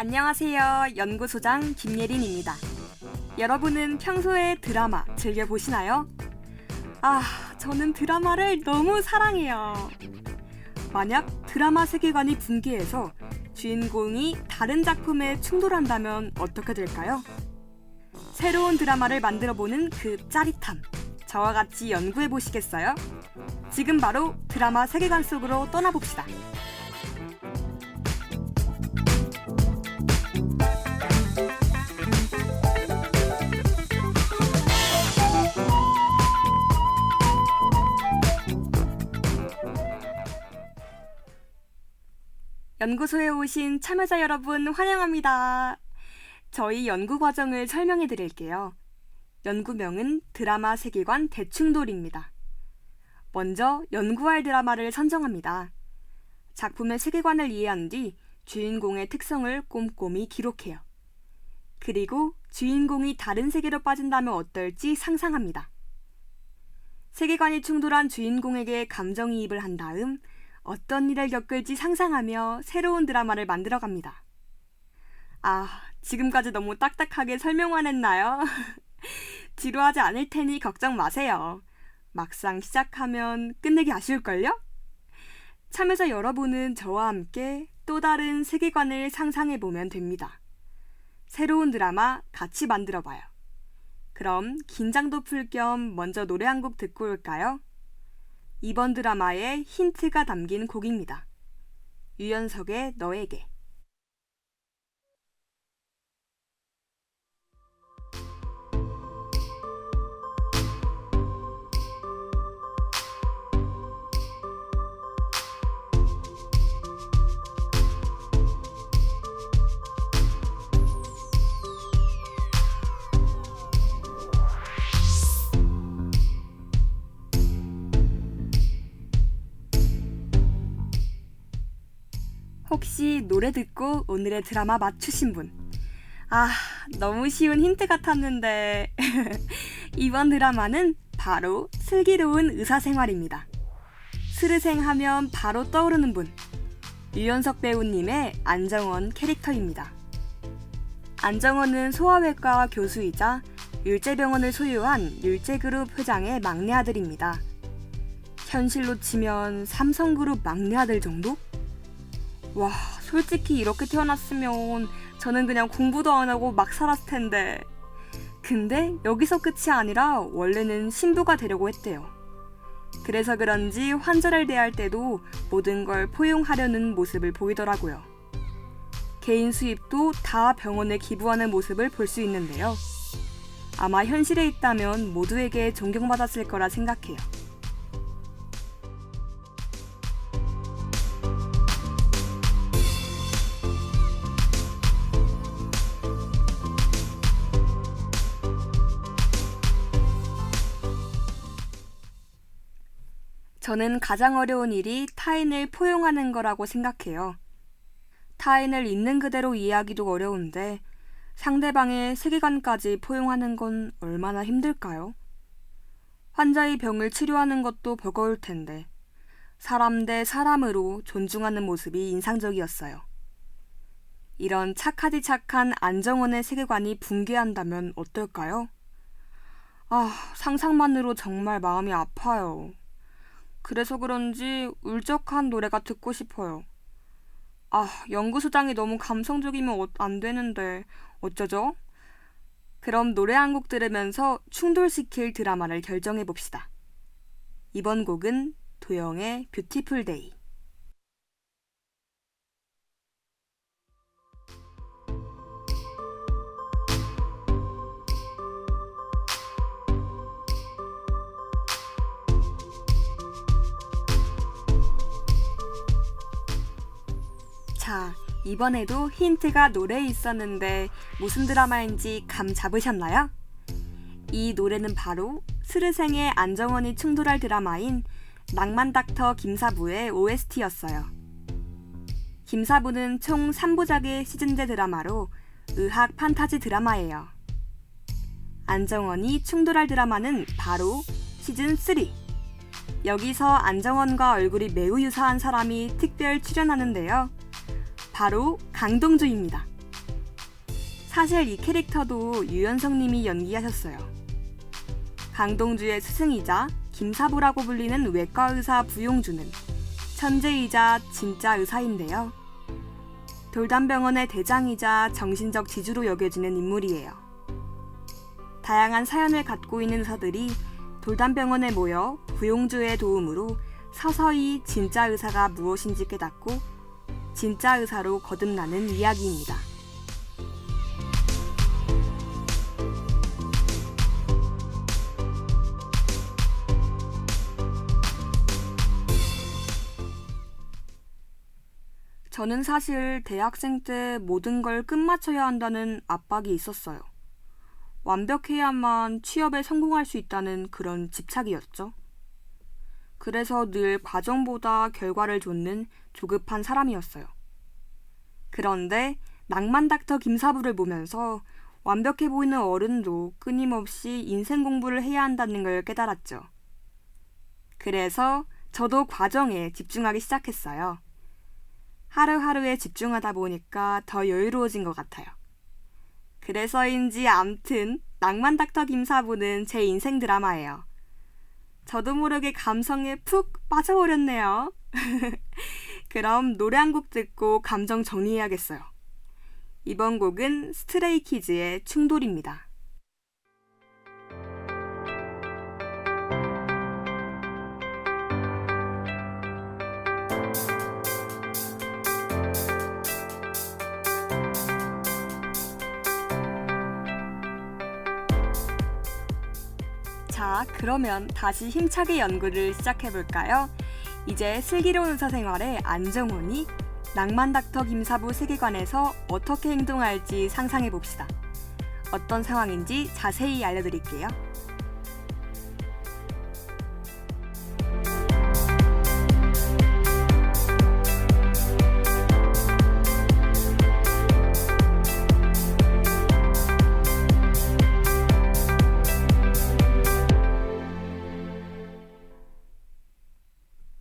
안녕하세요. 연구소장 김예린입니다. 여러분은 평소에 드라마 즐겨보시나요? 저는 드라마를 너무 사랑해요. 만약 드라마 세계관이 붕괴해서 주인공이 다른 작품에 충돌한다면 어떻게 될까요? 새로운 드라마를 만들어보는 그 짜릿함, 저와 같이 연구해보시겠어요? 지금 바로 드라마 세계관 속으로 떠나봅시다. 연구소에 오신 참여자 여러분 환영합니다. 저희 연구 과정을 설명해 드릴게요. 연구명은 드라마 세계관 대충돌입니다. 먼저 연구할 드라마를 선정합니다. 작품의 세계관을 이해한 뒤 주인공의 특성을 꼼꼼히 기록해요. 그리고 주인공이 다른 세계로 빠진다면 어떨지 상상합니다. 세계관이 충돌한 주인공에게 감정이입을 한 다음 어떤 일을 겪을지 상상하며 새로운 드라마를 만들어갑니다. 지금까지 너무 딱딱하게 설명만 했나요? 지루하지 않을 테니 걱정 마세요. 막상 시작하면 끝내기 아쉬울걸요? 참여자 여러분은 저와 함께 또 다른 세계관을 상상해보면 됩니다. 새로운 드라마 같이 만들어봐요. 그럼 긴장도 풀 겸 먼저 노래 한 곡 듣고 올까요? 이번 드라마에 힌트가 담긴 곡입니다. 유연석의 너에게. 혹시 노래 듣고 오늘의 드라마 맞추신 분? 너무 쉬운 힌트 같았는데 이번 드라마는 바로 슬기로운 의사생활입니다. 스르생 하면 바로 떠오르는 분, 유연석 배우님의 안정원 캐릭터입니다. 안정원은 소아외과 교수이자 율제병원을 소유한 율제그룹 회장의 막내 아들입니다. 현실로 치면 삼성그룹 막내 아들 정도? 와, 솔직히 이렇게 태어났으면 저는 그냥 공부도 안 하고 막 살았을 텐데. 근데 여기서 끝이 아니라 원래는 신부가 되려고 했대요. 그래서 그런지 환자를 대할 때도 모든 걸 포용하려는 모습을 보이더라고요. 개인 수입도 다 병원에 기부하는 모습을 볼 수 있는데요. 아마 현실에 있다면 모두에게 존경받았을 거라 생각해요. 저는 가장 어려운 일이 타인을 포용하는 거라고 생각해요. 타인을 있는 그대로 이해하기도 어려운데 상대방의 세계관까지 포용하는 건 얼마나 힘들까요? 환자의 병을 치료하는 것도 버거울 텐데 사람 대 사람으로 존중하는 모습이 인상적이었어요. 이런 착하디 착한 안정원의 세계관이 붕괴한다면 어떨까요? 상상만으로 정말 마음이 아파요. 그래서 그런지 울적한 노래가 듣고 싶어요. 연구소장이 너무 감성적이면 안 되는데 어쩌죠? 그럼 노래 한 곡 들으면서 충돌시킬 드라마를 결정해봅시다. 이번 곡은 도영의 뷰티풀 데이. 자, 이번에도 힌트가 노래에 있었는데 무슨 드라마인지 감 잡으셨나요? 이 노래는 바로 스르생의 안정원이 충돌할 드라마인 낭만닥터 김사부의 OST였어요. 김사부는 총 3부작의 시즌제 드라마로 의학 판타지 드라마예요. 안정원이 충돌할 드라마는 바로 시즌 3. 여기서 안정원과 얼굴이 매우 유사한 사람이 특별 출연하는데요. 바로 강동주입니다. 사실 이 캐릭터도 유연석 님이 연기하셨어요. 강동주의 스승이자 김사부라고 불리는 외과 의사 부용주는 천재이자 진짜 의사인데요. 돌담병원의 대장이자 정신적 지주로 여겨지는 인물이에요. 다양한 사연을 갖고 있는 의사들이 돌담병원에 모여 부용주의 도움으로 서서히 진짜 의사가 무엇인지 깨닫고 진짜 의사로 거듭나는 이야기입니다. 저는 사실 대학생 때 모든 걸 끝마쳐야 한다는 압박이 있었어요. 완벽해야만 취업에 성공할 수 있다는 그런 집착이었죠. 그래서 늘 과정보다 결과를 좇는 조급한 사람이었어요. 그런데 낭만 닥터 김사부를 보면서 완벽해 보이는 어른도 끊임없이 인생 공부를 해야 한다는 걸 깨달았죠. 그래서 저도 과정에 집중하기 시작했어요. 하루하루에 집중하다 보니까 더 여유로워진 것 같아요. 그래서인지 암튼 낭만 닥터 김사부는 제 인생 드라마예요. 저도 모르게 감성에 푹 빠져버렸네요. 그럼 노래 한 곡 듣고 감정 정리해야겠어요. 이번 곡은 스트레이키즈의 충돌입니다. 자, 그러면 다시 힘차게 연구를 시작해볼까요? 이제 슬기로운 의사생활의 안정원이 낭만 닥터 김사부 세계관에서 어떻게 행동할지 상상해봅시다. 어떤 상황인지 자세히 알려드릴게요.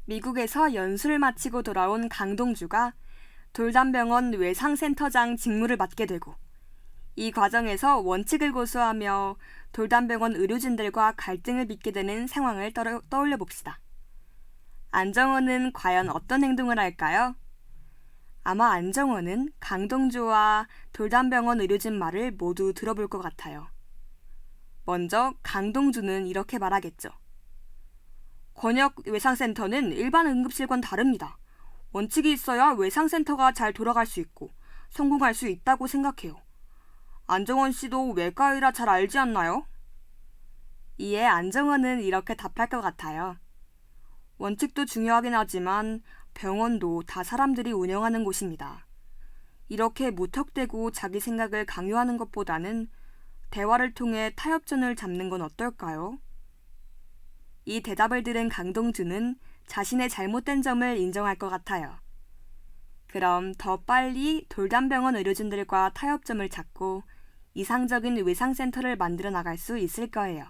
미국에서 연수를 마치고 돌아온 강동주가 돌담병원 외상센터장 직무를 맡게 되고 이 과정에서 원칙을 고수하며 돌담병원 의료진들과 갈등을 빚게 되는 상황을 떠올려 봅시다. 안정원은 과연 어떤 행동을 할까요? 아마 안정원은 강동주와 돌담병원 의료진 말을 모두 들어볼 것 같아요. 먼저 강동주는 이렇게 말하겠죠. 권역 외상센터는 일반 응급실과는 다릅니다. 원칙이 있어야 외상센터가 잘 돌아갈 수 있고 성공할 수 있다고 생각해요. 안정원 씨도 외과의라 잘 알지 않나요? 이에 안정원은 이렇게 답할 것 같아요. 원칙도 중요하긴 하지만 병원도 다 사람들이 운영하는 곳입니다. 이렇게 무턱대고 자기 생각을 강요하는 것보다는 대화를 통해 타협점을 잡는 건 어떨까요? 이 대답을 들은 강동주는 자신의 잘못된 점을 인정할 것 같아요. 그럼 더 빨리 돌담병원 의료진들과 타협점을 찾고 이상적인 외상센터를 만들어 나갈 수 있을 거예요.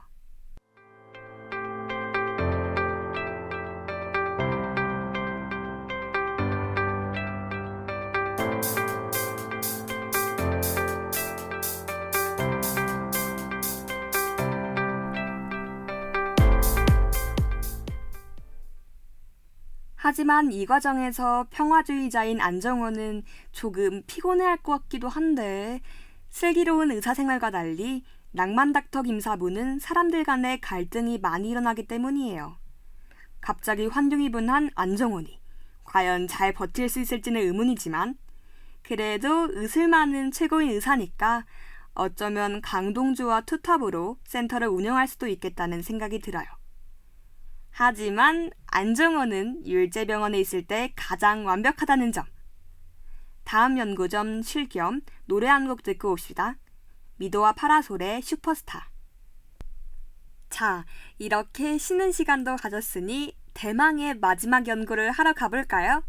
하지만 이 과정에서 평화주의자인 안정원은 조금 피곤해할 것 같기도 한데 슬기로운 의사생활과 달리 낭만 닥터 김사부는 사람들 간의 갈등이 많이 일어나기 때문이에요. 갑자기 환경이 분한 안정원이 과연 잘 버틸 수 있을지는 의문이지만 그래도 의술 많은 최고인 의사니까 어쩌면 강동주와 투탑으로 센터를 운영할 수도 있겠다는 생각이 들어요. 하지만 안정원은 율제병원에 있을 때 가장 완벽하다는 점. 다음 연구점 쉴 겸 노래 한 곡 듣고 옵시다. 미도와 파라솔의 슈퍼스타. 자, 이렇게 쉬는 시간도 가졌으니 대망의 마지막 연구를 하러 가볼까요?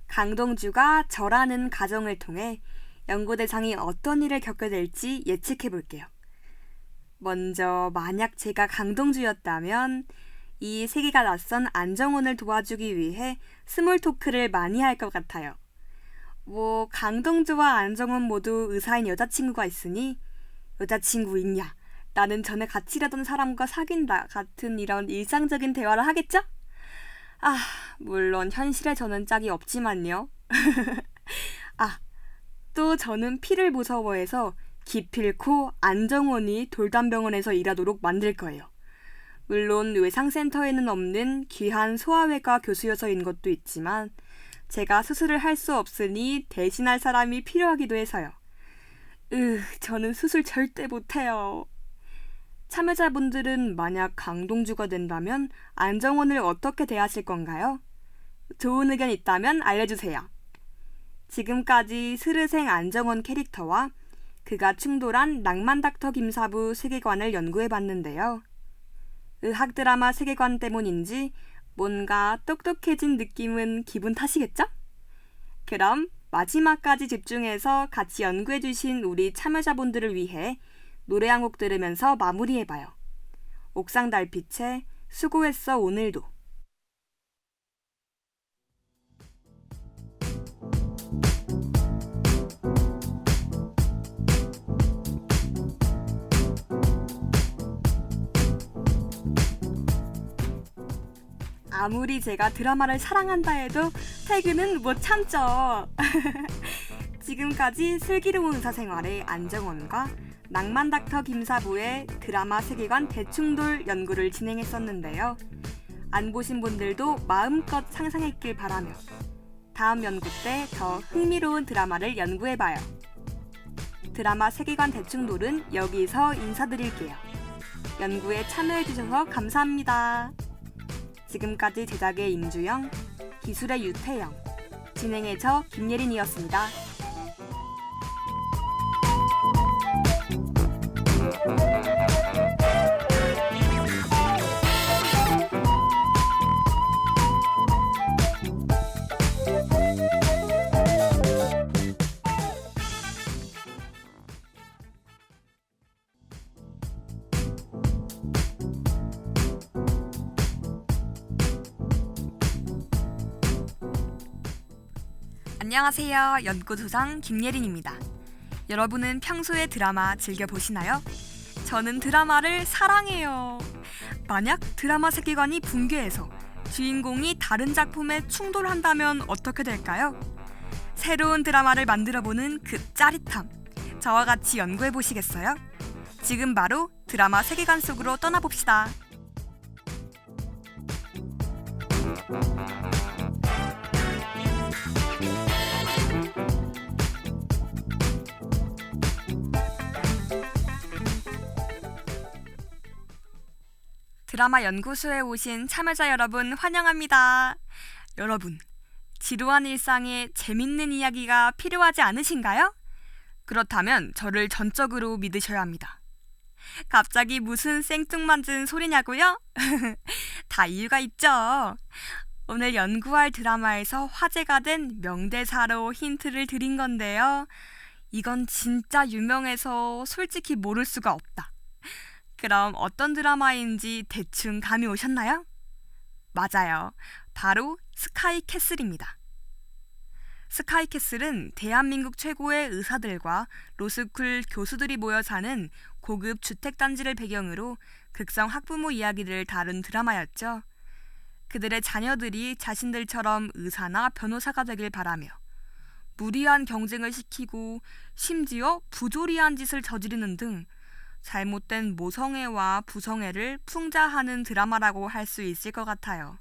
강동주가 저라는 가정을 통해 연구 대상이 어떤 일을 겪게 될지 예측해 볼게요. 먼저 만약 제가 강동주였다면 이 세계가 낯선 안정원을 도와주기 위해 스몰 토크를 많이 할 것 같아요. 뭐 강동주와 안정원 모두 의사인 여자친구가 있으니 여자친구 있냐? 나는 전에 같이 일하던 사람과 사귄다 같은 이런 일상적인 대화를 하겠죠? 아, 물론 현실에 저는 짝이 없지만요. 아, 또 저는 피를 무서워해서 기필코 안정원이 돌담병원에서 일하도록 만들 거예요. 물론 외상센터에는 없는 귀한 소아외과 교수여서인 것도 있지만 제가 수술을 할 수 없으니 대신할 사람이 필요하기도 해서요. 저는 수술 절대 못해요. 참여자분들은 만약 강동주가 된다면 안정원을 어떻게 대하실 건가요? 좋은 의견 있다면 알려주세요. 지금까지 스르생 안정원 캐릭터와 그가 충돌한 낭만 닥터 김사부 세계관을 연구해봤는데요. 의학 드라마 세계관 때문인지 뭔가 똑똑해진 느낌은 기분 탓이겠죠? 그럼 마지막까지 집중해서 같이 연구해주신 우리 참여자분들을 위해 노래 한 곡 들으면서 마무리해봐요. 옥상 달빛에 수고했어 오늘도. 아무리 제가 드라마를 사랑한다 해도 퇴근은 못 참죠. 지금까지 슬기로운 의사생활의 안정원과 낭만 닥터 김사부의 드라마 세계관 대충돌 연구를 진행했었는데요. 안 보신 분들도 마음껏 상상했길 바라며 다음 연구 때 더 흥미로운 드라마를 연구해봐요. 드라마 세계관 대충돌은 여기서 인사드릴게요. 연구에 참여해주셔서 감사합니다. 지금까지 제작의 임주영, 기술의 유태영, 진행의 저 김예린이었습니다. 안녕하세요. 연구소장 김예린입니다. 여러분은 평소에 드라마 즐겨보시나요? 저는 드라마를 사랑해요. 만약 드라마 세계관이 붕괴해서 주인공이 다른 작품에 충돌한다면 어떻게 될까요? 새로운 드라마를 만들어보는 그 짜릿함, 저와 같이 연구해보시겠어요? 지금 바로 드라마 세계관 속으로 떠나봅시다. 드라마 연구소에 오신 참여자 여러분 환영합니다. 여러분, 지루한 일상에 재밌는 이야기가 필요하지 않으신가요? 그렇다면 저를 전적으로 믿으셔야 합니다. 갑자기 무슨 생뚱맞은 소리냐고요? 다 이유가 있죠. 오늘 연구할 드라마에서 화제가 된 명대사로 힌트를 드린 건데요. 이건 진짜 유명해서 솔직히 모를 수가 없다. 그럼 어떤 드라마인지 대충 감이 오셨나요? 맞아요. 바로 스카이캐슬입니다. 스카이캐슬은 대한민국 최고의 의사들과 로스쿨 교수들이 모여 사는 고급 주택단지를 배경으로 극성 학부모 이야기를 다룬 드라마였죠. 그들의 자녀들이 자신들처럼 의사나 변호사가 되길 바라며 무리한 경쟁을 시키고 심지어 부조리한 짓을 저지르는 등 잘못된 모성애와 부성애를 풍자하는 드라마라고 할 수 있을 것 같아요.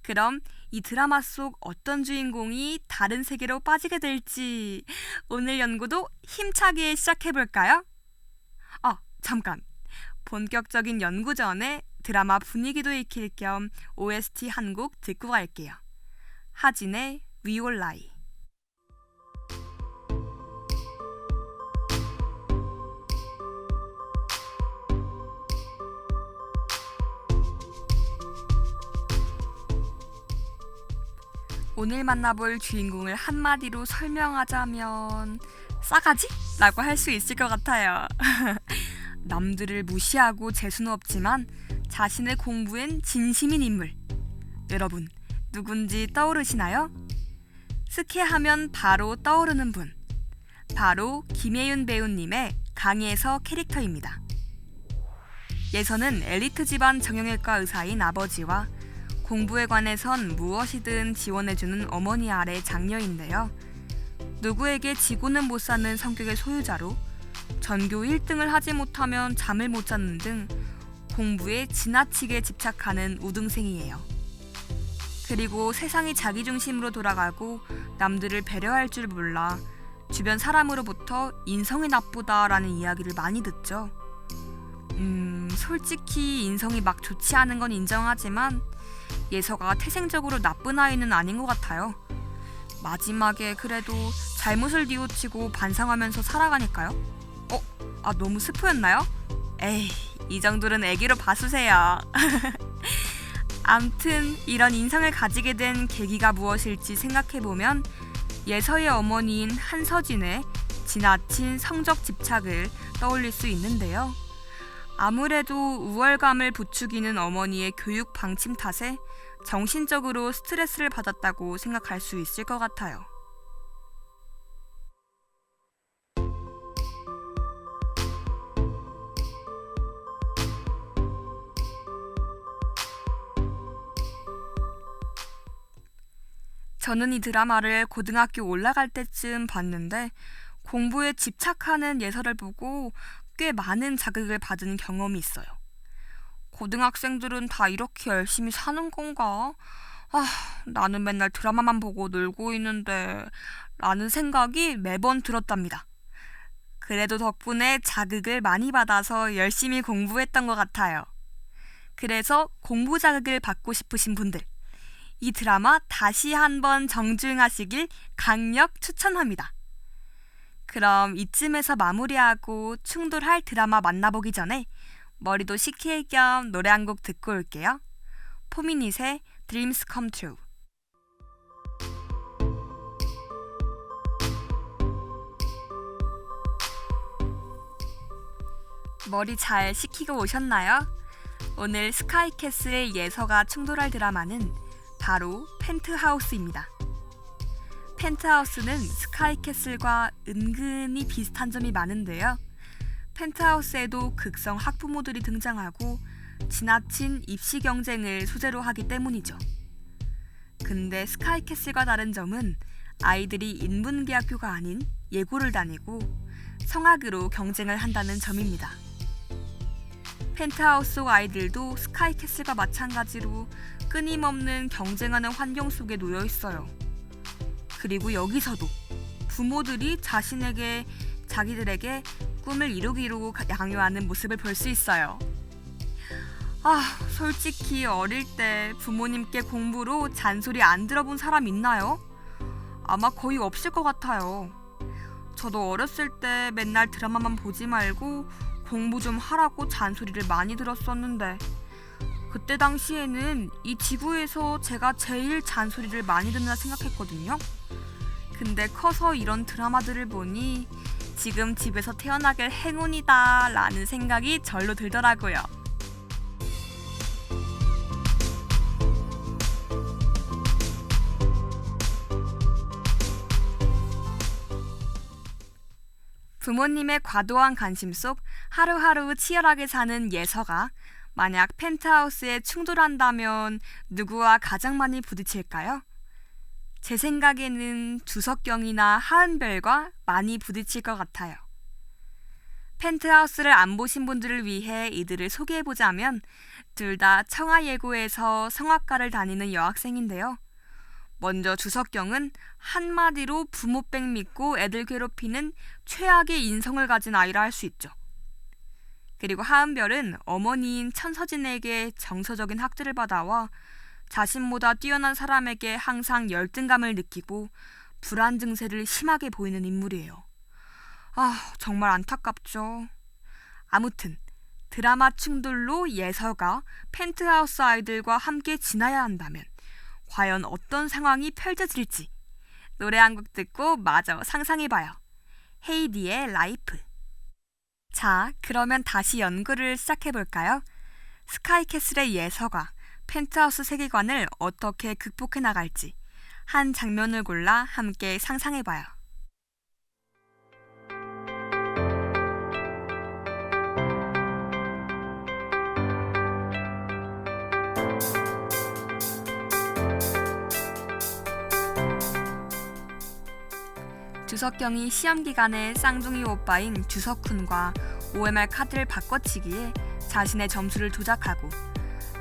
그럼 이 드라마 속 어떤 주인공이 다른 세계로 빠지게 될지 오늘 연구도 힘차게 시작해볼까요? 잠깐! 본격적인 연구 전에 드라마 분위기도 익힐 겸 OST 한 곡 듣고 갈게요. 하진의 We All Lie. 오늘 만나볼 주인공을 한마디로 설명하자면 싸가지? 라고 할 수 있을 것 같아요. 남들을 무시하고 재수는 없지만 자신의 공부엔 진심인 인물. 여러분, 누군지 떠오르시나요? 스케하면 바로 떠오르는 분, 바로 김혜윤 배우님의 강희에서 캐릭터입니다. 예서는 엘리트 집안 정형외과 의사인 아버지와 공부에 관해선 무엇이든 지원해주는 어머니 아래 장녀인데요. 누구에게 지고는 못 사는 성격의 소유자로 전교 1등을 하지 못하면 잠을 못 자는 등 공부에 지나치게 집착하는 우등생이에요. 그리고 세상이 자기 중심으로 돌아가고 남들을 배려할 줄 몰라 주변 사람으로부터 인성이 나쁘다라는 이야기를 많이 듣죠. 솔직히 인성이 막 좋지 않은 건 인정하지만 예서가 태생적으로 나쁜 아이는 아닌 것 같아요. 마지막에 그래도 잘못을 뉘우치고 반성하면서 살아가니까요. 너무 스포였나요? 에이, 이 정도는 애기로 봐주세요. 암튼 이런 인성을 가지게 된 계기가 무엇일지 생각해보면 예서의 어머니인 한서진의 지나친 성적 집착을 떠올릴 수 있는데요. 아무래도 우월감을 부추기는 어머니의 교육 방침 탓에 정신적으로 스트레스를 받았다고 생각할 수 있을 것 같아요. 저는 이 드라마를 고등학교 올라갈 때쯤 봤는데 공부에 집착하는 예서를 보고 꽤 많은 자극을 받은 경험이 있어요. 고등학생들은 다 이렇게 열심히 사는 건가? 나는 맨날 드라마만 보고 놀고 있는데 라는 생각이 매번 들었답니다. 그래도 덕분에 자극을 많이 받아서 열심히 공부했던 것 같아요. 그래서 공부 자극을 받고 싶으신 분들, 이 드라마 다시 한번 정주행하시길 강력 추천합니다. 그럼 이쯤에서 마무리하고 충돌할 드라마 만나보기 전에 머리도 식힐 겸 노래 한 곡 듣고 올게요. 포미닛의 Dreams Come True. 머리 잘 식히고 오셨나요? 오늘 스카이캐슬 예서가 충돌할 드라마는 바로 펜트하우스입니다. 펜트하우스는 스카이캐슬과 은근히 비슷한 점이 많은데요. 펜트하우스에도 극성 학부모들이 등장하고 지나친 입시 경쟁을 소재로 하기 때문이죠. 근데 스카이캐슬과 다른 점은 아이들이 인문계학교가 아닌 예고를 다니고 성악으로 경쟁을 한다는 점입니다. 펜트하우스 아이들도 스카이캐슬과 마찬가지로 끊임없는 경쟁하는 환경 속에 놓여 있어요. 그리고 여기서도 부모들이 자기들에게 꿈을 이루기로 양요하는 모습을 볼 수 있어요. 솔직히 어릴 때 부모님께 공부로 잔소리 안 들어본 사람 있나요? 아마 거의 없을 것 같아요. 저도 어렸을 때 맨날 드라마만 보지 말고 공부 좀 하라고 잔소리를 많이 들었었는데 그때 당시에는 이 지구에서 제가 제일 잔소리를 많이 듣는다 생각했거든요. 근데 커서 이런 드라마들을 보니 지금 집에서 태어나길 행운이다 라는 생각이 절로 들더라고요. 부모님의 과도한 관심 속 하루하루 치열하게 사는 예서가 만약 펜트하우스에 충돌한다면 누구와 가장 많이 부딪힐까요? 제 생각에는 주석경이나 하은별과 많이 부딪힐 것 같아요. 펜트하우스를 안 보신 분들을 위해 이들을 소개해보자면 둘 다 청아예고에서 성악과를 다니는 여학생인데요. 먼저 주석경은 한마디로 부모백 믿고 애들 괴롭히는 최악의 인성을 가진 아이라 할 수 있죠. 그리고 하은별은 어머니인 천서진에게 정서적인 학대를 받아와 자신보다 뛰어난 사람에게 항상 열등감을 느끼고 불안 증세를 심하게 보이는 인물이에요. 정말 안타깝죠. 아무튼 드라마 충돌로 예서가 펜트하우스 아이들과 함께 지나야 한다면 과연 어떤 상황이 펼쳐질지 노래 한 곡 듣고 마저 상상해봐요. 헤이디의 라이프. 자, 그러면 다시 연구를 시작해볼까요? 스카이캐슬의 예서가 펜트하우스 세계관을 어떻게 극복해 나갈지 한 장면을 골라 함께 상상해봐요. 주석경이 시험 기간에 쌍둥이 오빠인 주석훈과 OMR 카드를 바꿔치기에 자신의 점수를 조작하고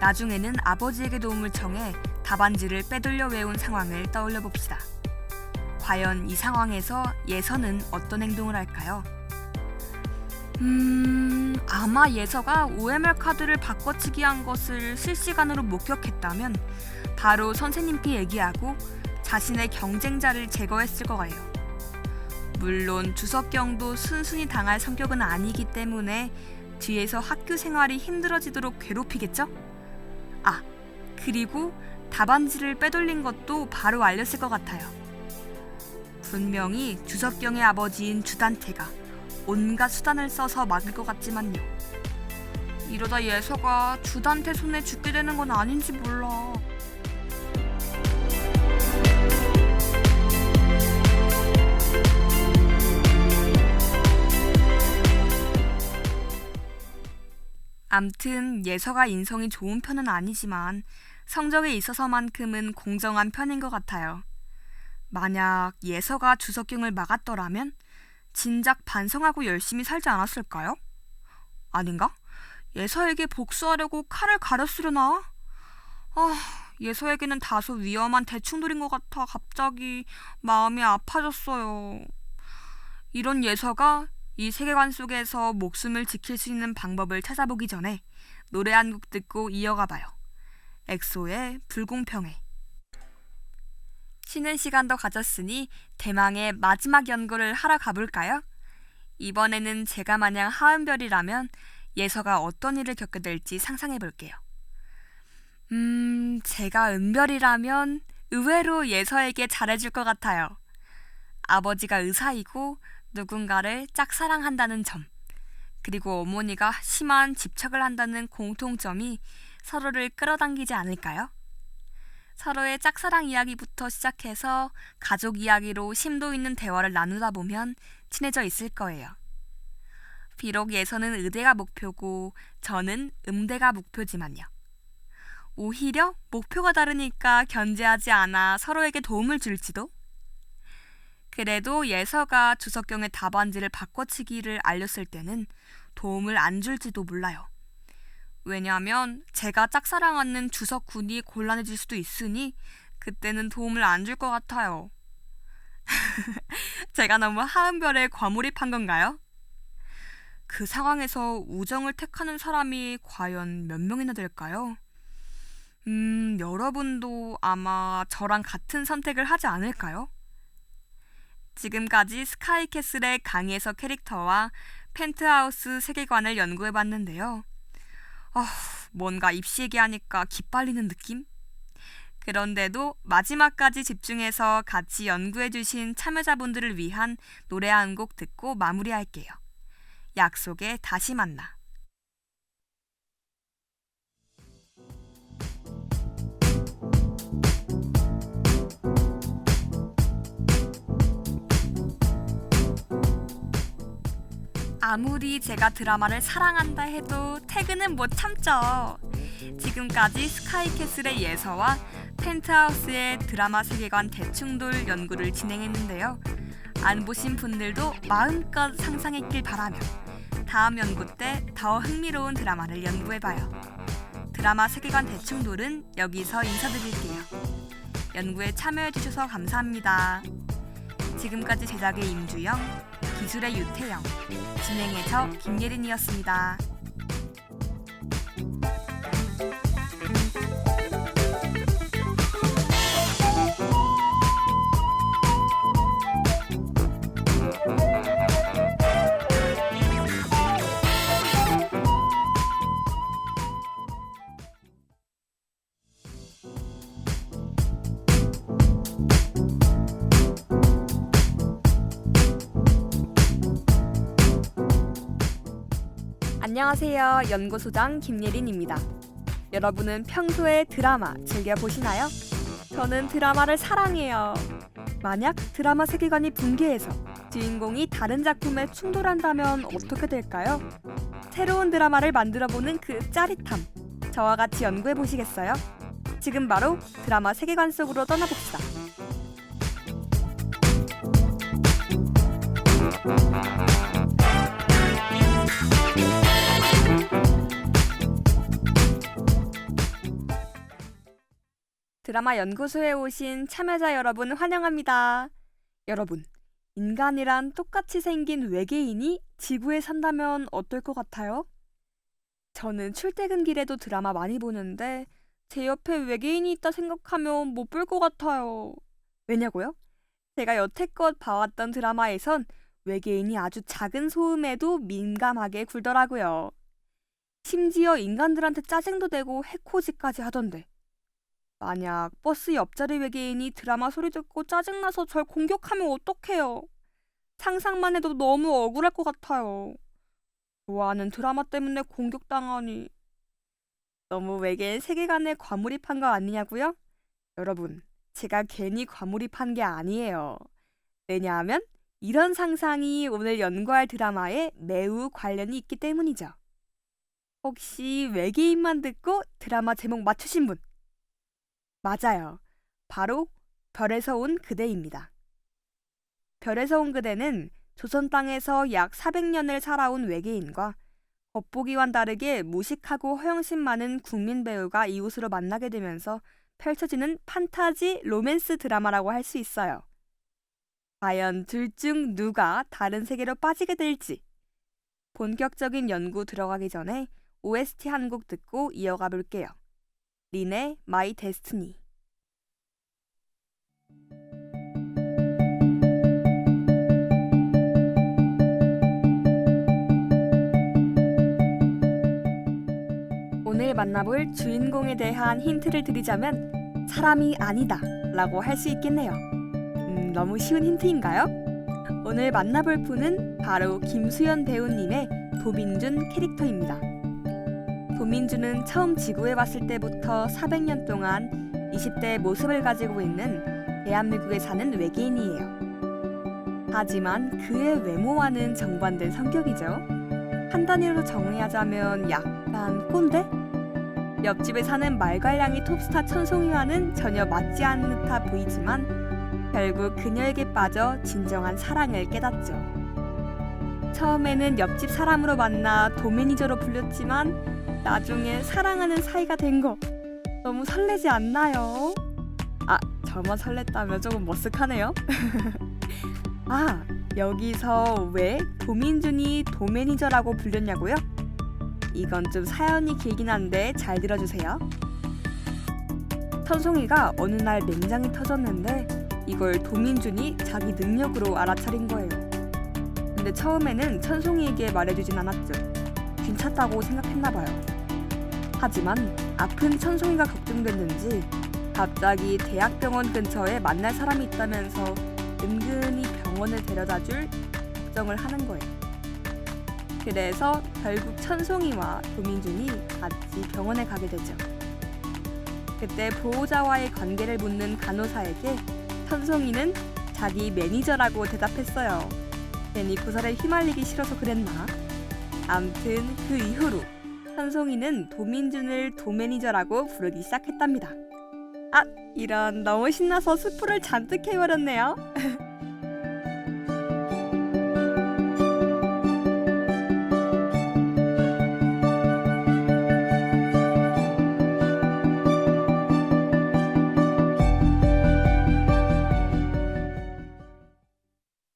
나중에는 아버지에게 도움을 청해 답안지를 빼돌려 외운 상황을 떠올려 봅시다. 과연 이 상황에서 예서는 어떤 행동을 할까요? 아마 예서가 OMR 카드를 바꿔치기 한 것을 실시간으로 목격했다면 바로 선생님께 얘기하고 자신의 경쟁자를 제거했을 거예요. 물론 주석경도 순순히 당할 성격은 아니기 때문에 뒤에서 학교 생활이 힘들어지도록 괴롭히겠죠? 아, 그리고 답안지를 빼돌린 것도 바로 알렸을 것 같아요. 분명히 주석경의 아버지인 주단태가 온갖 수단을 써서 막을 것 같지만요. 이러다 예서가 주단태 손에 죽게 되는 건 아닌지 몰라. 암튼 예서가 인성이 좋은 편은 아니지만 성적에 있어서만큼은 공정한 편인 것 같아요. 만약 예서가 주석경을 막았더라면 진작 반성하고 열심히 살지 않았을까요? 아닌가? 예서에게 복수하려고 칼을 가렸으려나? 예서에게는 다소 위험한 대충돌인 것 같아 갑자기 마음이 아파졌어요. 이런 예서가 이 세계관 속에서 목숨을 지킬 수 있는 방법을 찾아보기 전에 노래 한 곡 듣고 이어가 봐요. 엑소의 불공평해. 쉬는 시간도 가졌으니 대망의 마지막 연구를 하러 가볼까요? 이번에는 제가 만약 하은별이라면 예서가 어떤 일을 겪게 될지 상상해 볼게요. 제가 은별이라면 의외로 예서에게 잘해줄 것 같아요. 아버지가 의사이고 누군가를 짝사랑한다는 점, 그리고 어머니가 심한 집착을 한다는 공통점이 서로를 끌어당기지 않을까요? 서로의 짝사랑 이야기부터 시작해서 가족 이야기로 심도 있는 대화를 나누다 보면 친해져 있을 거예요. 비록 예서는 의대가 목표고 저는 음대가 목표지만요. 오히려 목표가 다르니까 견제하지 않아 서로에게 도움을 줄지도? 그래도 예서가 주석경의 답안지를 바꿔치기를 알렸을 때는 도움을 안 줄지도 몰라요. 왜냐하면 제가 짝사랑하는 주석군이 곤란해질 수도 있으니 그때는 도움을 안 줄 것 같아요. 제가 너무 하은별에 과몰입한 건가요? 그 상황에서 우정을 택하는 사람이 과연 몇 명이나 될까요? 여러분도 아마 저랑 같은 선택을 하지 않을까요? 지금까지 스카이캐슬의 강희석 캐릭터와 펜트하우스 세계관을 연구해봤는데요. 뭔가 입시 얘기하니까 기빨리는 느낌? 그런데도 마지막까지 집중해서 같이 연구해주신 참여자분들을 위한 노래 한 곡 듣고 마무리할게요. 약속에 다시 만나. 아무리 제가 드라마를 사랑한다 해도 퇴근은 못 참죠. 지금까지 스카이캐슬의 예서와 펜트하우스의 드라마 세계관 대충돌 연구를 진행했는데요. 안 보신 분들도 마음껏 상상했길 바라며 다음 연구 때 더 흥미로운 드라마를 연구해봐요. 드라마 세계관 대충돌은 여기서 인사드릴게요. 연구에 참여해주셔서 감사합니다. 지금까지 제작의 임주영, 기술의 유태영, 진행의 저 김예린이었습니다. 안녕하세요. 연구소장 김예린입니다. 여러분은 평소에 드라마 즐겨보시나요? 저는 드라마를 사랑해요. 만약 드라마 세계관이 붕괴해서 주인공이 다른 작품에 충돌한다면 어떻게 될까요? 새로운 드라마를 만들어보는 그 짜릿함. 저와 같이 연구해 보시겠어요? 지금 바로 드라마 세계관 속으로 떠나봅시다. 드라마 연구소에 오신 참여자 여러분 환영합니다. 여러분, 인간이란 똑같이 생긴 외계인이 지구에 산다면 어떨 것 같아요? 저는 출퇴근길에도 드라마 많이 보는데 제 옆에 외계인이 있다 생각하면 못 볼 것 같아요. 왜냐고요? 제가 여태껏 봐왔던 드라마에선 외계인이 아주 작은 소음에도 민감하게 굴더라고요. 심지어 인간들한테 짜증도 내고 해코지까지 하던데. 만약 버스 옆자리 외계인이 드라마 소리 듣고 짜증나서 절 공격하면 어떡해요? 상상만 해도 너무 억울할 것 같아요. 좋아하는 드라마 때문에 공격당하니. 너무 외계인 세계관에 과몰입한 거 아니냐고요? 여러분, 제가 괜히 과몰입한 게 아니에요. 왜냐하면 이런 상상이 오늘 연구할 드라마에 매우 관련이 있기 때문이죠. 혹시 외계인만 듣고 드라마 제목 맞추신 분? 맞아요. 바로 별에서 온 그대입니다. 별에서 온 그대는 조선 땅에서 약 400년을 살아온 외계인과 겉보기와는 다르게 무식하고 허영심 많은 국민 배우가 이웃으로 만나게 되면서 펼쳐지는 판타지 로맨스 드라마라고 할 수 있어요. 과연 둘 중 누가 다른 세계로 빠지게 될지. 본격적인 연구 들어가기 전에 OST 한 곡 듣고 이어가 볼게요. 린의 My Destiny. 오늘 만나볼 주인공에 대한 힌트를 드리자면 사람이 아니다 라고 할 수 있겠네요. 너무 쉬운 힌트인가요? 오늘 만나볼 분은 바로 김수현 배우님의 도민준 캐릭터입니다. 도민준은 처음 지구에 왔을 때부터 400년 동안 20대의 모습을 가지고 있는 대한민국에 사는 외계인이에요. 하지만 그의 외모와는 정반대인 성격이죠. 한 단어로 정의하자면 약간 꼰대? 옆집에 사는 말괄량이 톱스타 천송이와는 전혀 맞지 않는 듯해 보이지만 결국 그녀에게 빠져 진정한 사랑을 깨닫죠. 처음에는 옆집 사람으로 만나 도매니저로 불렸지만 나중에 사랑하는 사이가 된 거 너무 설레지 않나요? 아, 저만 설렜다면 조금 머쓱하네요. 아, 여기서 왜 도민준이 도매니저라고 불렸냐고요? 이건 좀 사연이 길긴 한데 잘 들어주세요. 천송이가 어느 날 맹장이 터졌는데 이걸 도민준이 자기 능력으로 알아차린 거예요. 근데 처음에는 천송이에게 말해주진 않았죠. 괜찮다고 생각했나봐요. 하지만 아픈 천송이가 걱정됐는지 갑자기 대학병원 근처에 만날 사람이 있다면서 은근히 병원을 데려다줄 걱정을 하는 거예요. 그래서 결국 천송이와 도민준이 같이 병원에 가게 되죠. 그때 보호자와의 관계를 묻는 간호사에게 천송이는 자기 매니저라고 대답했어요. 괜히 고사를 휘말리기 싫어서 그랬나? 암튼 그 이후로 천송이는 도민준을 도매니저라고 부르기 시작했답니다. 아, 이런, 너무 신나서 스포를 잔뜩 해버렸네요.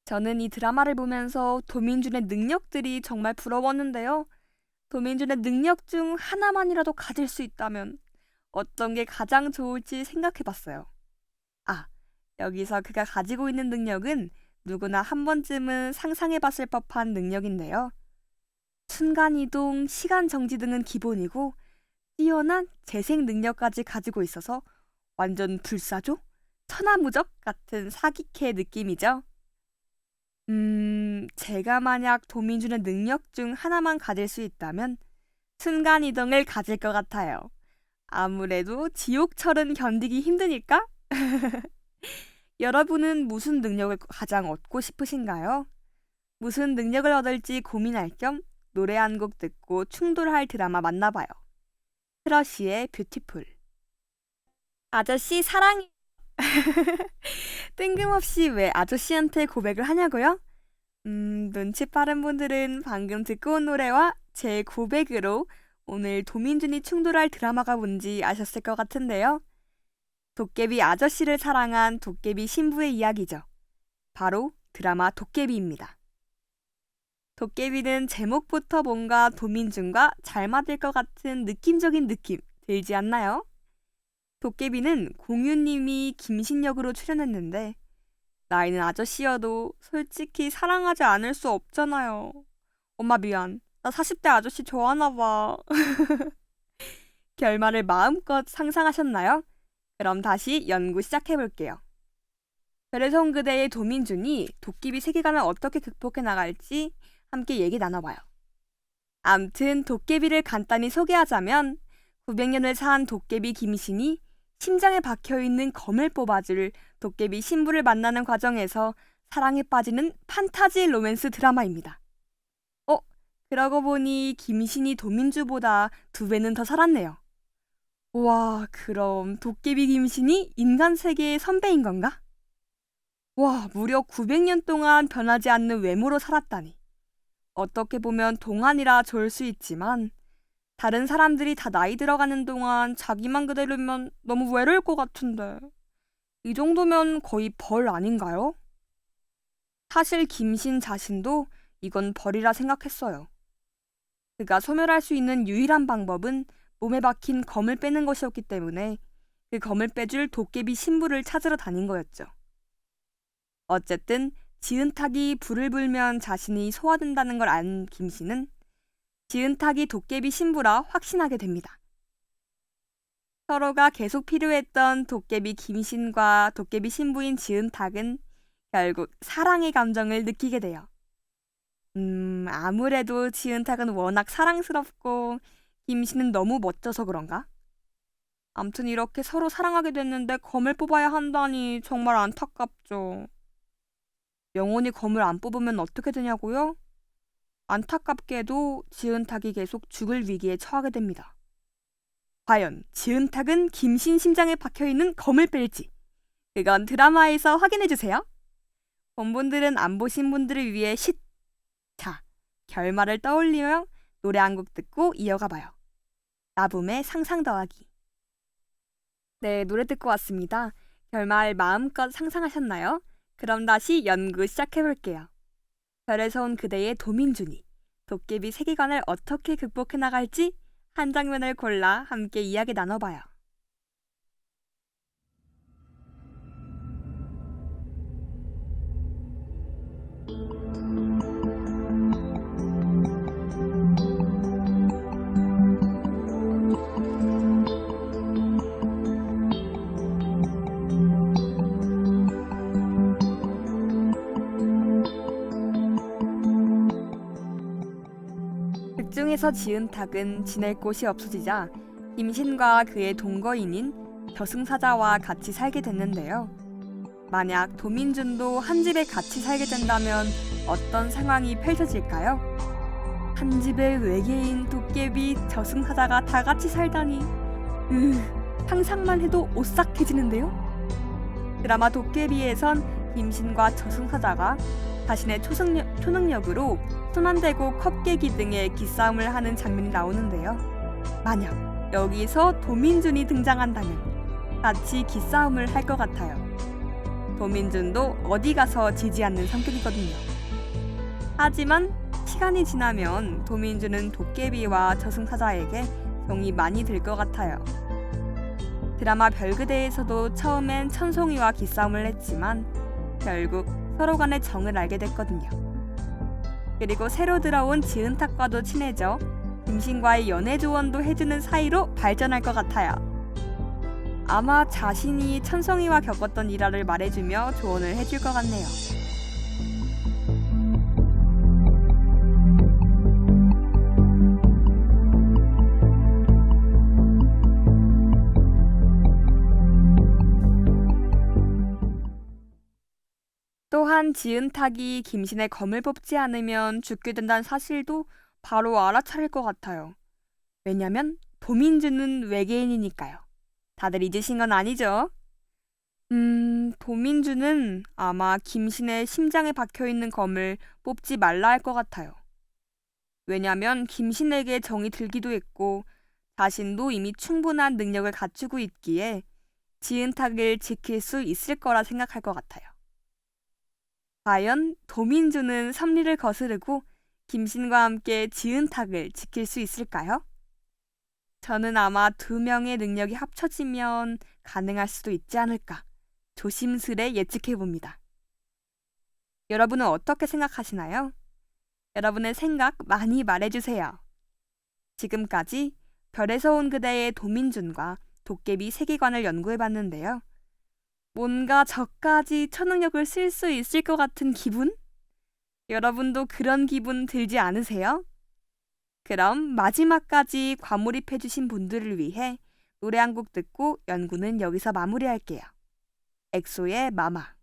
저는 이 드라마를 보면서 도민준의 능력들이 정말 부러웠는데요. 도민준의 능력 중 하나만이라도 가질 수 있다면 어떤 게 가장 좋을지 생각해봤어요. 아, 여기서 그가 가지고 있는 능력은 누구나 한 번쯤은 상상해봤을 법한 능력인데요. 순간이동, 시간정지 등은 기본이고 뛰어난 재생 능력까지 가지고 있어서 완전 불사조? 천하무적 같은 사기캐 느낌이죠. 제가 만약 도민준의 능력 중 하나만 가질 수 있다면 순간이동을 가질 것 같아요. 아무래도 지옥철은 견디기 힘드니까 여러분은 무슨 능력을 가장 얻고 싶으신가요? 무슨 능력을 얻을지 고민할 겸 노래 한 곡 듣고 충돌할 드라마 만나봐요. 크러쉬의 뷰티풀. 아저씨 사랑해. 뜬금없이 왜 아저씨한테 고백을 하냐고요? 눈치 빠른 분들은 방금 듣고 온 노래와 제 고백으로 오늘 도민준이 충돌할 드라마가 뭔지 아셨을 것 같은데요. 도깨비 아저씨를 사랑한 도깨비 신부의 이야기죠. 바로 드라마 도깨비입니다. 도깨비는 제목부터 뭔가 도민준과 잘 맞을 것 같은 느낌적인 느낌 들지 않나요? 도깨비는 공유님이 김신 역으로 출연했는데 나이는 아저씨여도 솔직히 사랑하지 않을 수 없잖아요. 엄마 미안. 나 40대 아저씨 좋아하나 봐. 결말을 마음껏 상상하셨나요? 그럼 다시 연구 시작해볼게요. 별에서 온 그대의 도민준이 도깨비 세계관을 어떻게 극복해 나갈지 함께 얘기 나눠봐요. 암튼 도깨비를 간단히 소개하자면 900년을 산 도깨비 김신이 심장에 박혀있는 검을 뽑아줄 도깨비 신부를 만나는 과정에서 사랑에 빠지는 판타지 로맨스 드라마입니다. 그러고 보니 김신이 도민주보다 2배는 더 살았네요. 와, 그럼 도깨비 김신이 인간 세계의 선배인 건가? 와, 무려 900년 동안 변하지 않는 외모로 살았다니. 어떻게 보면 동안이라 좋을 수 있지만 다른 사람들이 다 나이 들어가는 동안 자기만 그대로면 너무 외로울 것 같은데. 이 정도면 거의 벌 아닌가요? 사실 김신 자신도 이건 벌이라 생각했어요. 그가 소멸할 수 있는 유일한 방법은 몸에 박힌 검을 빼는 것이었기 때문에 그 검을 빼줄 도깨비 신부를 찾으러 다닌 거였죠. 어쨌든 지은탁이 불을 불면 자신이 소화된다는 걸 안 김신은 지은탁이 도깨비 신부라 확신하게 됩니다. 서로가 계속 필요했던 도깨비 김신과 도깨비 신부인 지은탁은 결국 사랑의 감정을 느끼게 돼요. 아무래도 지은탁은 워낙 사랑스럽고 김신은 너무 멋져서 그런가? 암튼 이렇게 서로 사랑하게 됐는데 검을 뽑아야 한다니 정말 안타깝죠. 영원히 검을 안 뽑으면 어떻게 되냐고요? 안타깝게도 지은탁이 계속 죽을 위기에 처하게 됩니다. 과연 지은탁은 김신 심장에 박혀있는 검을 뺄지? 그건 드라마에서 확인해주세요. 본분들은 안 보신 분들을 위해 자, 결말을 떠올리며 노래 한 곡 듣고 이어가 봐요. 나붐의 상상 더하기. 네, 노래 듣고 왔습니다. 결말 마음껏 상상하셨나요? 그럼 다시 연구 시작해볼게요. 별에서 온 그대의 도민준이 도깨비 세계관을 어떻게 극복해 나갈지 한 장면을 골라 함께 이야기 나눠봐요. 극중에서 지은탁은 지낼 곳이 없어지자 김신과 그의 동거인인 저승사자와 같이 살게 됐는데요. 만약 도민준도 한 집에 같이 살게 된다면 어떤 상황이 펼쳐질까요? 한 집에 외계인, 도깨비, 저승사자가 다 같이 살다니 상상만 해도 오싹해지는데요. 드라마 도깨비에선 김신과 저승사자가 자신의 초능력으로 손안대고 컵 깨기 등의 기싸움을 하는 장면이 나오는데요. 만약 여기서 도민준이 등장한다면 같이 기싸움을 할 것 같아요. 도민준도 어디 가서 지지 않는 성격이거든요. 하지만 시간이 지나면 도민준은 도깨비와 저승사자에게 정이 많이 들 것 같아요. 드라마 별그대에서도 처음엔 천송이와 기싸움을 했지만 결국 서로 간의 정을 알게 됐거든요. 그리고 새로 들어온 지은탁과도 친해져 김신과의 연애 조언도 해주는 사이로 발전할 것 같아요. 아마 자신이 천성이와 겪었던 일화를 말해주며 조언을 해줄 것 같네요. 또한 지은탁이 김신의 검을 뽑지 않으면 죽게 된다는 사실도 바로 알아차릴 것 같아요. 왜냐면 도민주는 외계인이니까요. 다들 잊으신 건 아니죠? 도민주는 아마 김신의 심장에 박혀있는 검을 뽑지 말라 할 것 같아요. 왜냐면 김신에게 정이 들기도 했고 자신도 이미 충분한 능력을 갖추고 있기에 지은탁을 지킬 수 있을 거라 생각할 것 같아요. 과연 도민주는 섭리를 거스르고 김신과 함께 지은탁을 지킬 수 있을까요? 저는 아마 두 명의 능력이 합쳐지면 가능할 수도 있지 않을까 조심스레 예측해봅니다. 여러분은 어떻게 생각하시나요? 여러분의 생각 많이 말해주세요. 지금까지 별에서 온 그대의 도민준과 도깨비 세계관을 연구해봤는데요. 뭔가 저까지 초능력을 쓸 수 있을 것 같은 기분? 여러분도 그런 기분 들지 않으세요? 그럼 마지막까지 과몰입해주신 분들을 위해 노래 한 곡 듣고 연구는 여기서 마무리할게요. 엑소의 마마.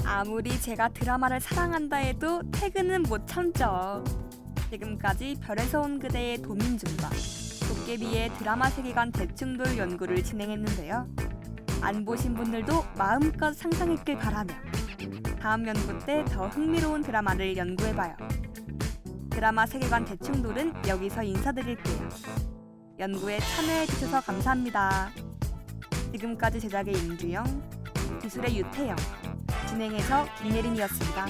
아무리 제가 드라마를 사랑한다 해도 퇴근은 못 참죠. 지금까지 별에서 온 그대의 도민준과 도깨비의 드라마 세계관 대충돌 연구를 진행했는데요. 안 보신 분들도 마음껏 상상했길 바라며 다음 연구 때 더 흥미로운 드라마를 연구해봐요. 드라마 세계관 대충돌은 여기서 인사드릴게요. 연구에 참여해주셔서 감사합니다. 지금까지 제작의 임주영, 기술의 유태영, 진행해서 김예린이었습니다.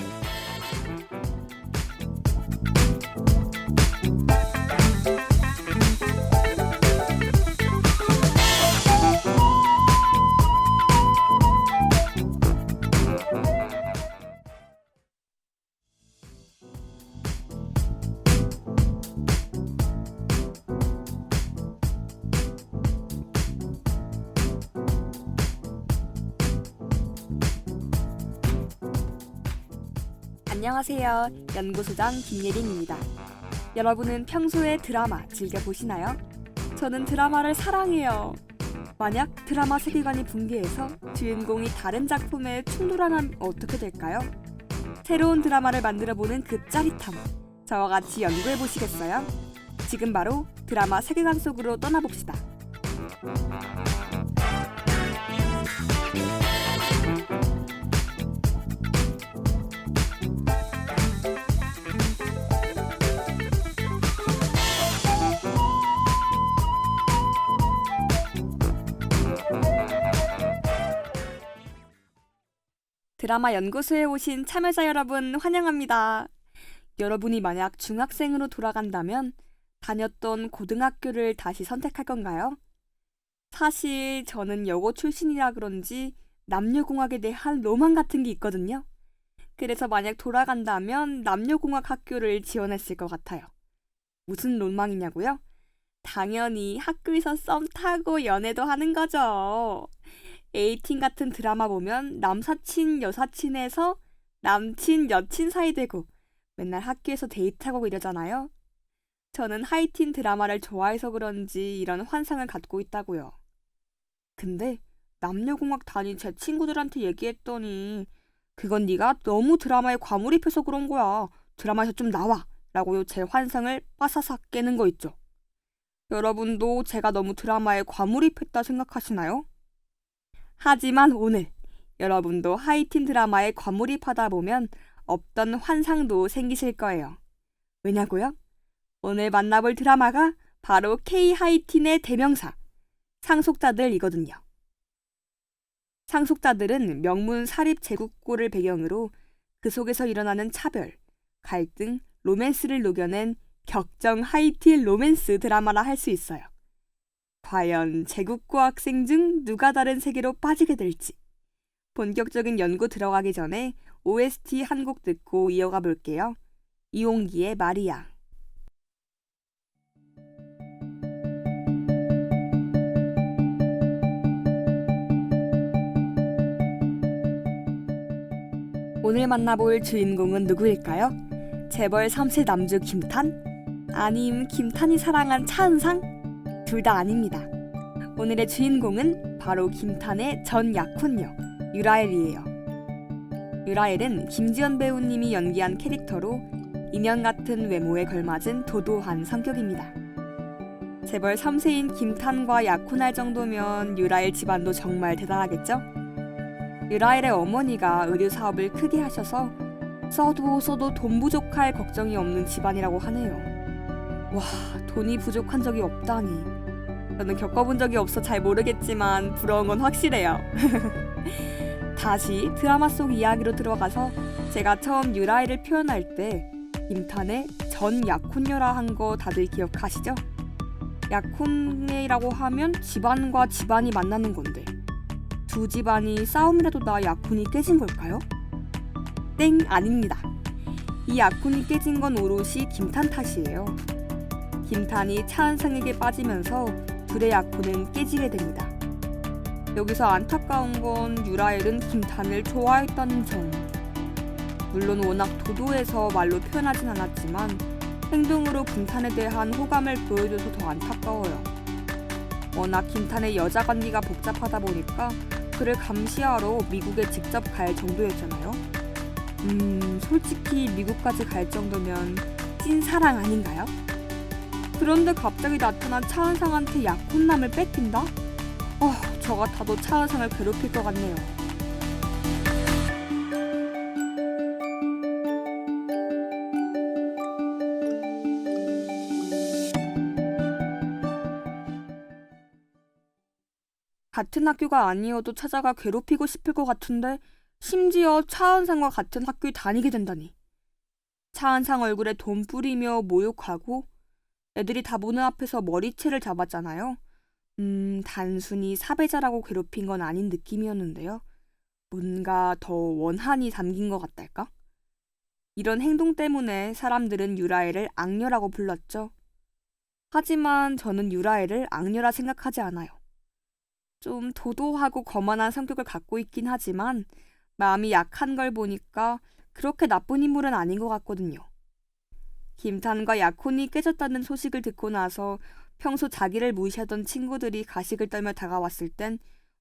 안녕하세요. 연구소장 김예린입니다. 여러분은 평소에 드라마 즐겨보시나요? 저는 드라마를 사랑해요. 만약 드라마 세계관이 붕괴해서 주인공이 다른 작품에 충돌하면 어떻게 될까요? 새로운 드라마를 만들어보는 그 짜릿함, 저와 같이 연구해보시겠어요? 지금 바로 드라마 세계관 속으로 떠나봅시다. 드라마 연구소에 오신 참여자 여러분 환영합니다. 여러분이 만약 중학생으로 돌아간다면 다녔던 고등학교를 다시 선택할 건가요? 사실 저는 여고 출신이라 그런지 남녀공학에 대한 로망 같은 게 있거든요. 그래서 만약 돌아간다면 남녀공학 학교를 지원했을 것 같아요. 무슨 로망이냐고요? 당연히 학교에서 썸 타고 연애도 하는 거죠. 에이틴 같은 드라마 보면 남사친 여사친에서 남친 여친 사이 되고 맨날 학교에서 데이트하고 이러잖아요. 저는 하이틴 드라마를 좋아해서 그런지 이런 환상을 갖고 있다고요. 근데 남녀공학 다닌 제 친구들한테 얘기했더니 그건 네가 너무 드라마에 과몰입해서 그런 거야. 드라마에서 좀 나와. 라고 제 환상을 빠사삭 깨는 거 있죠. 여러분도 제가 너무 드라마에 과몰입했다 생각하시나요? 하지만 오늘 여러분도 하이틴 드라마에 과몰입하다 보면 없던 환상도 생기실 거예요. 왜냐고요? 오늘 만나볼 드라마가 바로 K-하이틴의 대명사 상속자들이거든요. 상속자들은 명문 사립 제국고를 배경으로 그 속에서 일어나는 차별, 갈등, 로맨스를 녹여낸 격정 하이틴 로맨스 드라마라 할 수 있어요. 과연 제국고 학생 중 누가 다른 세계로 빠지게 될지 본격적인 연구 들어가기 전에 OST 한 곡 듣고 이어가 볼게요. 이용기의 마리아. 오늘 만나볼 주인공은 누구일까요? 재벌 3세 남주 김탄, 아님 김탄이 사랑한 차은상? 둘 다 아닙니다. 오늘의 주인공은 바로 김탄의 전 약혼녀 유라엘이에요. 유라엘은 김지연 배우님이 연기한 캐릭터로 인형 같은 외모에 걸맞은 도도한 성격입니다. 재벌 3세인 김탄과 약혼할 정도면 유라엘 집안도 정말 대단하겠죠? 유라엘의 어머니가 의류 사업을 크게 하셔서 써도 돈 부족할 걱정이 없는 집안이라고 하네요. 와, 돈이 부족한 적이 없다니. 저는 겪어본 적이 없어 잘 모르겠지만 부러운 건 확실해요. 다시 드라마 속 이야기로 들어가서 제가 처음 유라엘을 표현할 때 김탄의 전 약혼녀라 한 거 다들 기억하시죠? 약혼녀라고 하면 집안과 집안이 만나는 건데 두 집안이 싸움이라도 나 약혼이 깨진 걸까요? 땡, 아닙니다. 이 약혼이 깨진 건 오롯이 김탄 탓이에요. 김탄이 차은상에게 빠지면서 둘의 약혼은 깨지게 됩니다. 여기서 안타까운 건 유라엘은 김탄을 좋아했다는 점. 물론 워낙 도도해서 말로 표현하진 않았지만 행동으로 김탄에 대한 호감을 보여줘서 더 안타까워요. 워낙 김탄의 여자 관계가 복잡하다 보니까 그를 감시하러 미국에 직접 갈 정도였잖아요. 솔직히 미국까지 갈 정도면 찐사랑 아닌가요? 그런데 갑자기 나타난 차은상한테 약혼남을 뺏긴다? 저 같아도 차은상을 괴롭힐 것 같네요. 같은 학교가 아니어도 찾아가 괴롭히고 싶을 것 같은데 심지어 차은상과 같은 학교에 다니게 된다니. 차은상 얼굴에 돈 뿌리며 모욕하고 애들이 다 보는 앞에서 머리채를 잡았잖아요. 단순히 사배자라고 괴롭힌 건 아닌 느낌이었는데요. 뭔가 더 원한이 담긴 것 같달까? 이런 행동 때문에 사람들은 유라엘을 악녀라고 불렀죠. 하지만 저는 유라엘을 악녀라 생각하지 않아요. 좀 도도하고 거만한 성격을 갖고 있긴 하지만 마음이 약한 걸 보니까 그렇게 나쁜 인물은 아닌 것 같거든요. 김탄과 약혼이 깨졌다는 소식을 듣고 나서 평소 자기를 무시하던 친구들이 가식을 떨며 다가왔을 땐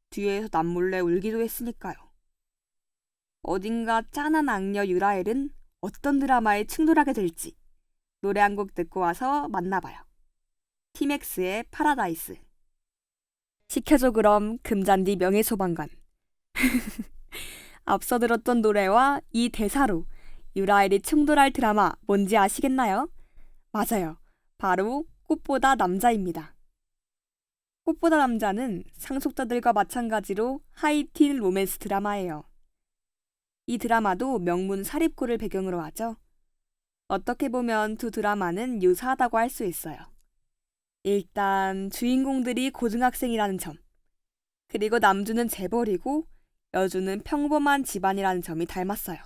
뒤에서 남몰래 울기도 했으니까요. 어딘가 짠한 악녀 유라엘은 어떤 드라마에 충돌하게 될지 노래 한 곡 듣고 와서 만나봐요. 티맥스의 파라다이스. 시켜줘 그럼 금잔디 명예소방관. 앞서 들었던 노래와 이 대사로 유라엘이 충돌할 드라마 뭔지 아시겠나요? 맞아요. 바로 꽃보다 남자입니다. 꽃보다 남자는 상속자들과 마찬가지로 하이틴 로맨스 드라마예요. 이 드라마도 명문 사립고를 배경으로 하죠. 어떻게 보면 두 드라마는 유사하다고 할 수 있어요. 일단 주인공들이 고등학생이라는 점, 그리고 남주는 재벌이고 여주는 평범한 집안이라는 점이 닮았어요.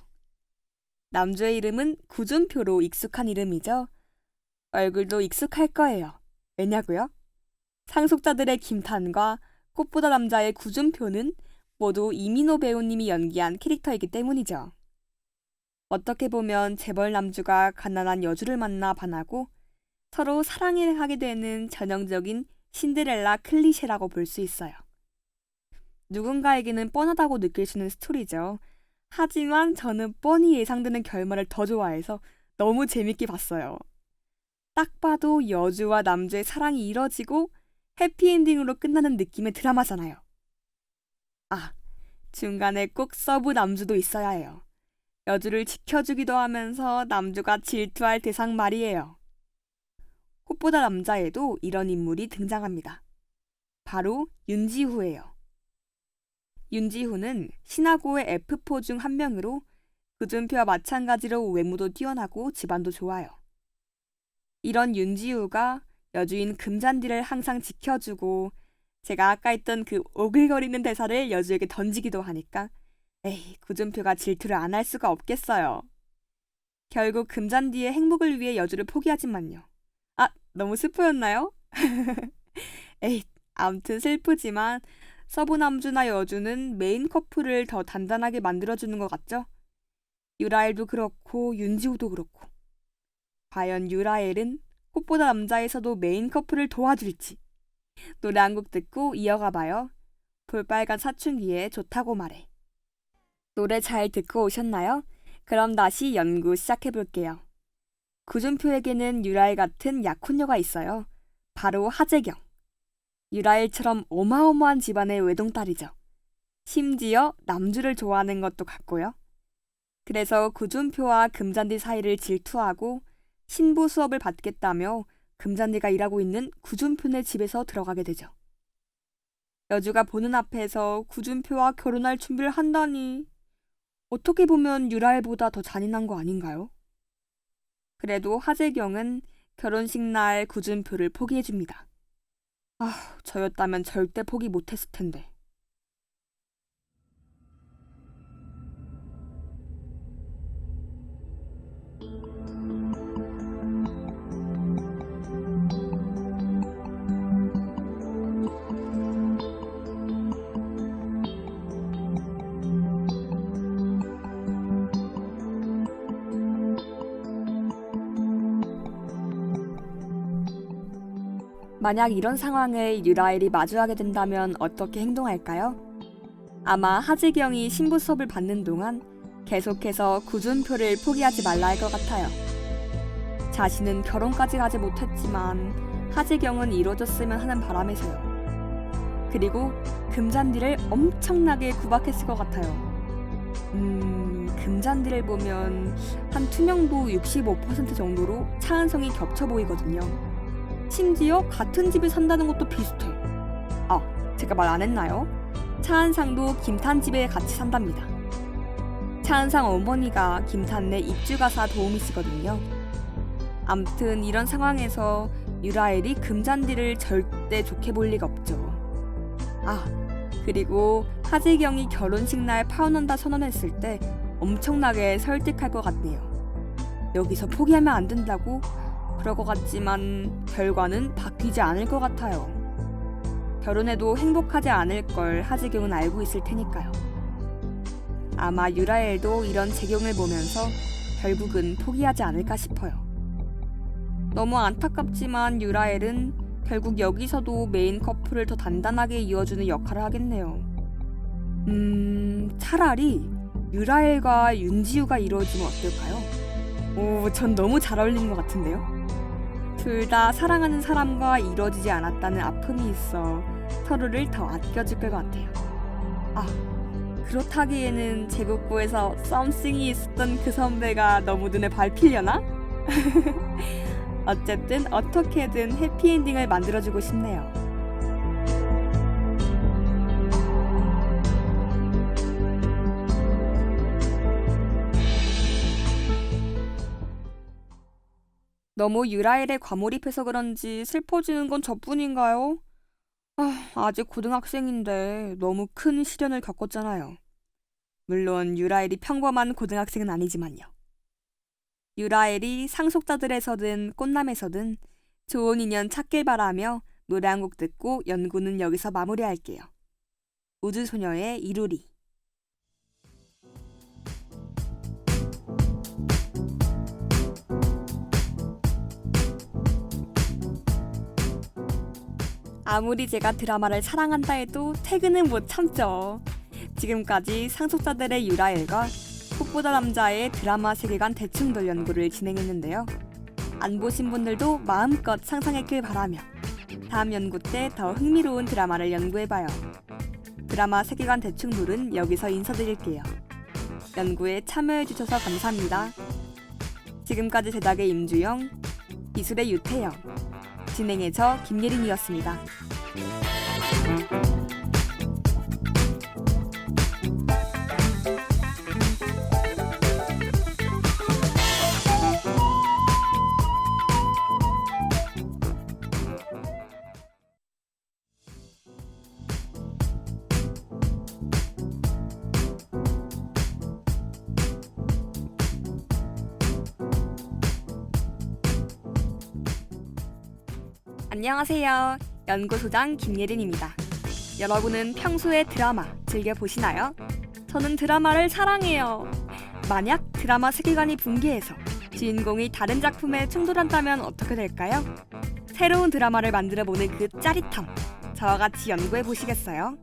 남주의 이름은 구준표로 익숙한 이름이죠. 얼굴도 익숙할 거예요. 왜냐고요? 상속자들의 김탄과 꽃보다 남자의 구준표는 모두 이민호 배우님이 연기한 캐릭터이기 때문이죠. 어떻게 보면 재벌 남주가 가난한 여주를 만나 반하고 서로 사랑하게 되는 전형적인 신데렐라 클리셰라고 볼 수 있어요. 누군가에게는 뻔하다고 느낄 수 있는 스토리죠. 하지만 저는 뻔히 예상되는 결말을 더 좋아해서 너무 재밌게 봤어요. 딱 봐도 여주와 남주의 사랑이 이뤄지고 해피엔딩으로 끝나는 느낌의 드라마잖아요. 중간에 꼭 서브 남주도 있어야 해요. 여주를 지켜주기도 하면서 남주가 질투할 대상 말이에요. 꽃보다 남자에도 이런 인물이 등장합니다. 바로 윤지후예요. 윤지후는 신하고의 F4 중 한 명으로 구준표와 마찬가지로 외모도 뛰어나고 집안도 좋아요. 이런 윤지후가 여주인 금잔디를 항상 지켜주고 제가 아까 했던 그 오글거리는 대사를 여주에게 던지기도 하니까 구준표가 질투를 안 할 수가 없겠어요. 결국 금잔디의 행복을 위해 여주를 포기하지만요. 너무 슬프였나요? 아무튼 슬프지만 서부 남주나 여주는 메인 커플을 더 단단하게 만들어주는 것 같죠? 유라엘도 그렇고 윤지호도 그렇고. 과연 유라엘은 꽃보다 남자에서도 메인 커플을 도와줄지. 노래 한 곡 듣고 이어가 봐요. 볼빨간 사춘기에 좋다고 말해. 노래 잘 듣고 오셨나요? 그럼 다시 연구 시작해 볼게요. 구준표에게는 유라엘 같은 약혼녀가 있어요. 바로 하재경. 유라엘처럼 어마어마한 집안의 외동딸이죠. 심지어 남주를 좋아하는 것도 같고요. 그래서 구준표와 금잔디 사이를 질투하고 신부 수업을 받겠다며 금잔디가 일하고 있는 구준표네 집에서 들어가게 되죠. 여주가 보는 앞에서 구준표와 결혼할 준비를 한다니. 어떻게 보면 유라엘보다 더 잔인한 거 아닌가요? 그래도 하재경은 결혼식 날 구준표를 포기해줍니다. 저였다면 절대 포기 못했을 텐데. 만약 이런 상황을 유라엘이 마주하게 된다면 어떻게 행동할까요? 아마 하재경이 신부 수업을 받는 동안 계속해서 구준표를 포기하지 말라 할 것 같아요. 자신은 결혼까지 가지 못했지만 하재경은 이루어졌으면 하는 바람에서요. 그리고 금잔디를 엄청나게 구박했을 것 같아요. 금잔디를 보면 한 투명도 65% 정도로 차은성이 겹쳐 보이거든요. 심지어 같은 집에 산다는 것도 비슷해. 제가 말 안 했나요? 차은상도 김탄 집에 같이 산답니다. 차은상 어머니가 김탄네 입주가사 도우미시거든요. 암튼 이런 상황에서 유라엘이 금잔디를 절대 좋게 볼 리가 없죠. 그리고 하재경이 결혼식 날 파혼한다 선언했을 때 엄청나게 설득할 것 같네요. 여기서 포기하면 안 된다고? 그럴 것 같지만 결과는 바뀌지 않을 것 같아요. 결혼해도 행복하지 않을 걸 하재경은 알고 있을 테니까요. 아마 유라엘도 이런 재경을 보면서 결국은 포기하지 않을까 싶어요. 너무 안타깝지만 유라엘은 결국 여기서도 메인 커플을 더 단단하게 이어주는 역할을 하겠네요. 차라리 유라엘과 윤지우가 이루어지면 어떨까요? 전 너무 잘 어울리는 것 같은데요? 둘 다 사랑하는 사람과 이루어지지 않았다는 아픔이 있어 서로를 더 아껴줄 것 같아요. 그렇다기에는 제국부에서 썸씽이 있었던 그 선배가 너무 눈에 밟히려나? 어쨌든 어떻게든 해피엔딩을 만들어주고 싶네요. 너무 유라엘에 과몰입해서 그런지 슬퍼지는 건 저뿐인가요? 아직 고등학생인데 너무 큰 시련을 겪었잖아요. 물론 유라엘이 평범한 고등학생은 아니지만요. 유라엘이 상속자들에서든 꽃남에서든 좋은 인연 찾길 바라며 노래 한 곡 듣고 연구는 여기서 마무리할게요. 우주소녀의 이루리. 아무리 제가 드라마를 사랑한다 해도 퇴근은 못 참죠. 지금까지 상속자들의 유라엘과 꽃보다 남자의 드라마 세계관 대충돌 연구를 진행했는데요. 안 보신 분들도 마음껏 상상했길 바라며 다음 연구 때 더 흥미로운 드라마를 연구해봐요. 드라마 세계관 대충돌은 여기서 인사드릴게요. 연구에 참여해주셔서 감사합니다. 지금까지 제작의 임주영, 기술의 유태영, 진행의 저 김예린이었습니다. 안녕하세요. 연구소장 김예린입니다. 여러분은 평소에 드라마 즐겨보시나요? 저는 드라마를 사랑해요. 만약 드라마 세계관이 붕괴해서 주인공이 다른 작품에 충돌한다면 어떻게 될까요? 새로운 드라마를 만들어보는 그 짜릿함, 저와 같이 연구해 보시겠어요?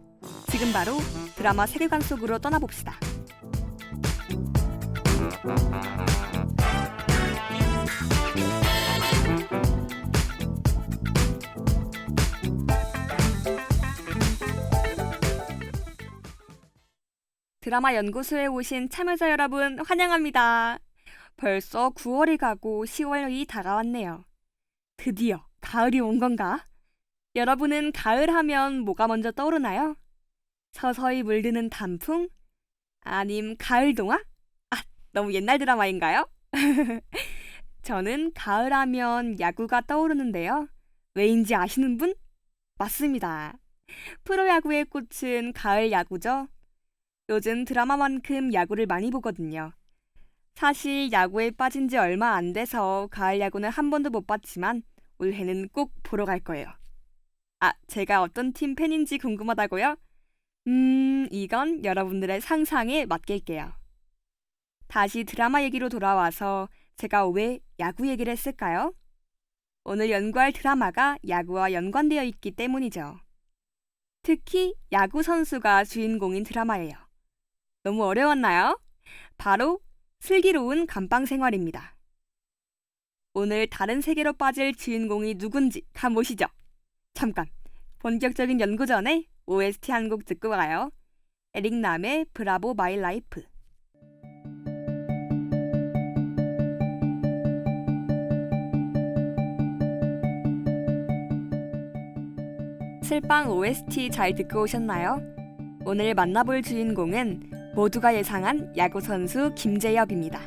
지금 바로 드라마 세계관 속으로 떠나봅시다. 드라마 연구소에 오신 참여자 여러분 환영합니다. 벌써 9월이 가고 10월이 다가왔네요. 드디어 가을이 온 건가? 여러분은 가을 하면 뭐가 먼저 떠오르나요? 서서히 물드는 단풍? 아님 가을 동화? 너무 옛날 드라마인가요? 저는 가을 하면 야구가 떠오르는데요. 왜인지 아시는 분? 맞습니다. 프로야구의 꽃은 가을 야구죠. 요즘 드라마만큼 야구를 많이 보거든요. 사실 야구에 빠진 지 얼마 안 돼서 가을 야구는 한 번도 못 봤지만 올해는 꼭 보러 갈 거예요. 제가 어떤 팀 팬인지 궁금하다고요? 이건 여러분들의 상상에 맡길게요. 다시 드라마 얘기로 돌아와서 제가 왜 야구 얘기를 했을까요? 오늘 연구할 드라마가 야구와 연관되어 있기 때문이죠. 특히 야구 선수가 주인공인 드라마예요. 너무 어려웠나요? 바로 슬기로운 감방 생활입니다. 오늘 다른 세계로 빠질 주인공이 누군지 가보시죠. 잠깐, 본격적인 연구 전에 OST 한 곡 듣고 가요. 에릭남의 브라보 마이 라이프. 슬빵 OST 잘 듣고 오셨나요? 오늘 만나볼 주인공은 모두가 예상한 야구선수 김재엽입니다.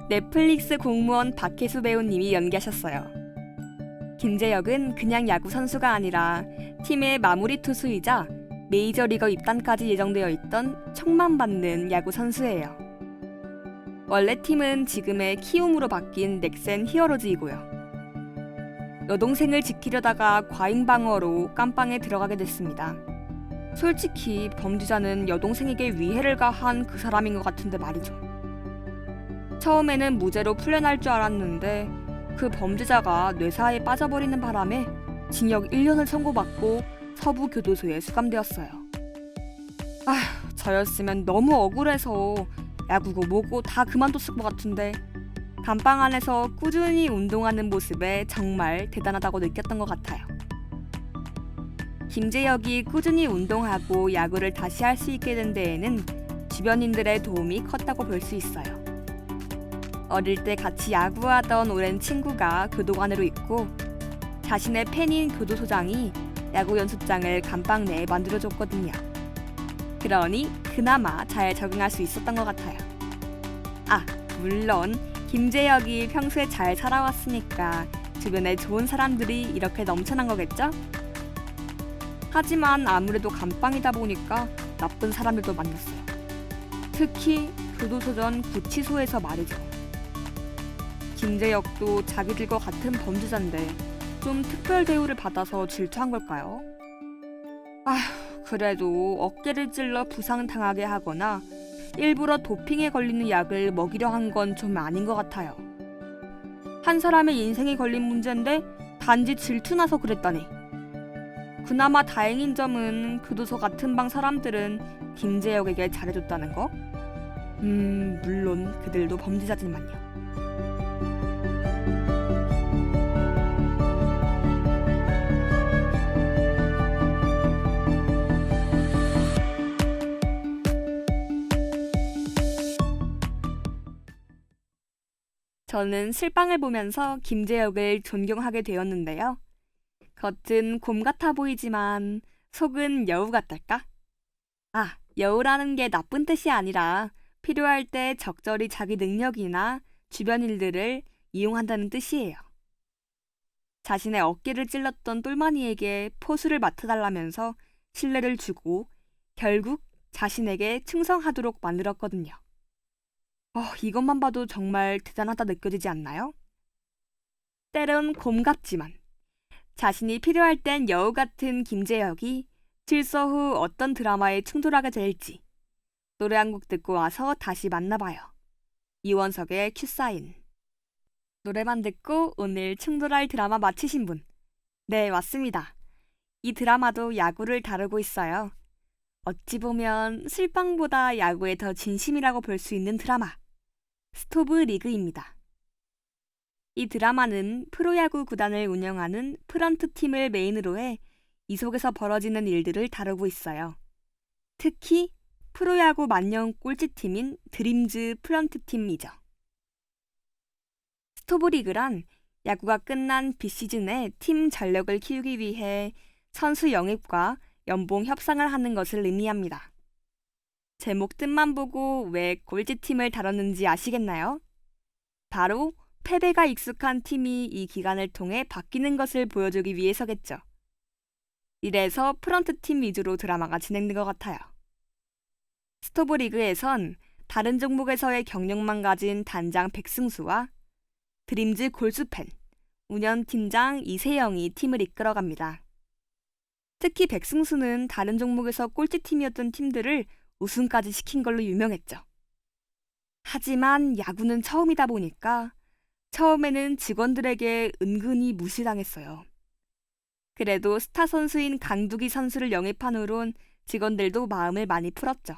넷플릭스 공무원 박혜수 배우님이 연기하셨어요. 김재엽은 그냥 야구선수가 아니라 팀의 마무리 투수이자 메이저리거 입단까지 예정되어 있던 척만받는 야구선수예요. 원래 팀은 지금의 키움으로 바뀐 넥센 히어로즈이고요. 여동생을 지키려다가 과잉방어로 깜빵에 들어가게 됐습니다. 솔직히 범죄자는 여동생에게 위해를 가한 그 사람인 것 같은데 말이죠. 처음에는 무죄로 풀려날 줄 알았는데 그 범죄자가 뇌사에 빠져버리는 바람에 징역 1년을 선고받고 서부교도소에 수감되었어요. 저였으면 너무 억울해서 야구고 뭐고 다 그만뒀을 것 같은데 감방 안에서 꾸준히 운동하는 모습에 정말 대단하다고 느꼈던 것 같아요. 김재엽이 꾸준히 운동하고 야구를 다시 할 수 있게 된 데에는 주변인들의 도움이 컸다고 볼 수 있어요. 어릴 때 같이 야구하던 오랜 친구가 교도관으로 있고 자신의 팬인 교도소장이 야구 연습장을 감방 내에 만들어줬거든요. 그러니 그나마 잘 적응할 수 있었던 것 같아요. 물론 김재엽이 평소에 잘 살아왔으니까 주변에 좋은 사람들이 이렇게 넘쳐난 거겠죠? 하지만 아무래도 감방이다 보니까 나쁜 사람들도 만났어요. 특히 교도소전 구치소에서 말이죠. 김재엽도 자기들과 같은 범죄자인데 좀 특별 대우를 받아서 질투한 걸까요? 그래도 어깨를 찔러 부상당하게 하거나 일부러 도핑에 걸리는 약을 먹이려 한 건 좀 아닌 것 같아요. 한 사람의 인생에 걸린 문제인데 단지 질투나서 그랬다니. 그나마 다행인 점은 교도소 같은 방 사람들은 김재엽에게 잘해줬다는 거? 물론 그들도 범죄자지만요. 저는 슬빵을 보면서 김재엽을 존경하게 되었는데요. 겉은 곰 같아 보이지만 속은 여우 같달까? 여우라는 게 나쁜 뜻이 아니라 필요할 때 적절히 자기 능력이나 주변 일들을 이용한다는 뜻이에요. 자신의 어깨를 찔렀던 똘마니에게 포수를 맡아달라면서 신뢰를 주고 결국 자신에게 충성하도록 만들었거든요. 이것만 봐도 정말 대단하다 느껴지지 않나요? 때론 곰 같지만 자신이 필요할 땐 여우 같은 김재엽이 질서 후 어떤 드라마에 충돌하게 될지 노래 한 곡 듣고 와서 다시 만나봐요. 이원석의 큐사인. 노래만 듣고 오늘 충돌할 드라마 맞히신 분. 네, 맞습니다. 이 드라마도 야구를 다루고 있어요. 어찌 보면 슬방보다 야구에 더 진심이라고 볼 수 있는 드라마. 스토브 리그입니다. 이 드라마는 프로야구 구단을 운영하는 프런트 팀을 메인으로 해 이 속에서 벌어지는 일들을 다루고 있어요. 특히 프로야구 만년 꼴찌팀인 드림즈 프런트 팀이죠. 스토브리그란 야구가 끝난 비시즌에 팀 전력을 키우기 위해 선수 영입과 연봉 협상을 하는 것을 의미합니다. 제목 뜻만 보고 왜 꼴찌팀을 다뤘는지 아시겠나요? 바로 패배가 익숙한 팀이 이 기간을 통해 바뀌는 것을 보여주기 위해서겠죠. 이래서 프런트팀 위주로 드라마가 진행된 것 같아요. 스토브리그에선 다른 종목에서의 경력만 가진 단장 백승수와 드림즈 골수팬, 운영팀장 이세영이 팀을 이끌어갑니다. 특히 백승수는 다른 종목에서 꼴찌팀이었던 팀들을 우승까지 시킨 걸로 유명했죠. 하지만 야구는 처음이다 보니까 처음에는 직원들에게 은근히 무시당했어요. 그래도 스타 선수인 강두기 선수를 영입한 후론 직원들도 마음을 많이 풀었죠.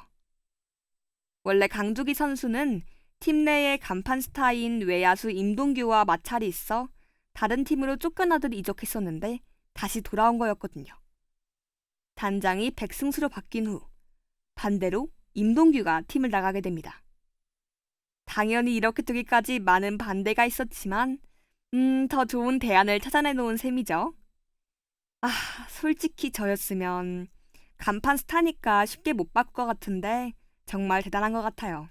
원래 강두기 선수는 팀 내의 간판 스타인 외야수 임동규와 마찰이 있어 다른 팀으로 쫓겨나듯 이적했었는데 다시 돌아온 거였거든요. 단장이 백승수로 바뀐 후 반대로 임동규가 팀을 나가게 됩니다. 당연히 이렇게 되기까지 많은 반대가 있었지만 더 좋은 대안을 찾아내놓은 셈이죠. 솔직히 저였으면 간판 스타니까 쉽게 못 바꿀 것 같은데 정말 대단한 것 같아요.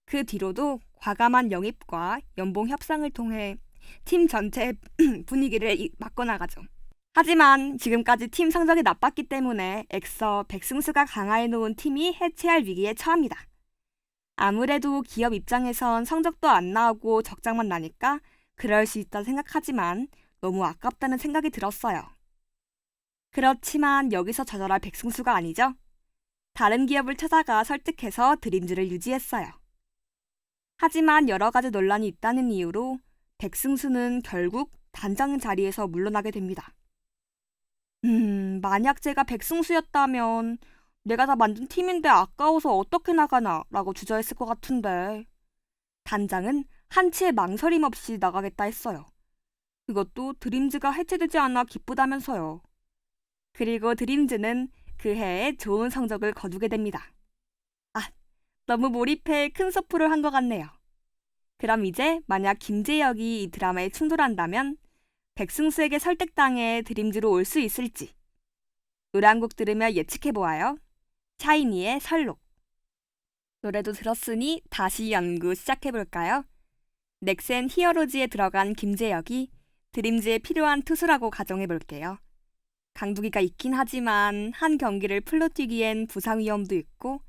그 뒤로도 과감한 영입과 연봉 협상을 통해 팀 전체 분위기를 바꿔나가죠. 하지만 지금까지 팀 성적이 나빴기 때문에 애써 백승수가 강화해놓은 팀이 해체할 위기에 처합니다. 아무래도 기업 입장에선 성적도 안 나오고 적장만 나니까 그럴 수 있다 생각하지만 너무 아깝다는 생각이 들었어요. 그렇지만 여기서 좌절할 백승수가 아니죠. 다른 기업을 찾아가 설득해서 드림즈를 유지했어요. 하지만 여러 가지 논란이 있다는 이유로 백승수는 결국 단장 자리에서 물러나게 됩니다. 만약 제가 백승수였다면 내가 다 만든 팀인데 아까워서 어떻게 나가나 라고 주저했을 것 같은데 단장은 한치의 망설임 없이 나가겠다 했어요. 그것도 드림즈가 해체되지 않아 기쁘다면서요. 그리고 드림즈는 그 해에 좋은 성적을 거두게 됩니다. 너무 몰입해 큰 스포를 한 것 같네요. 그럼 이제 만약 김재혁이 이 드라마에 충돌한다면 백승수에게 설득당해 드림즈로 올 수 있을지 노래 한 곡 들으며 예측해보아요. 샤이니의 설록. 노래도 들었으니 다시 연구 시작해볼까요? 넥센 히어로즈에 들어간 김재혁이 드림즈에 필요한 투수라고 가정해볼게요. 강두기가 있긴 하지만 한 경기를 풀로 뛰기엔 부상 위험도 있고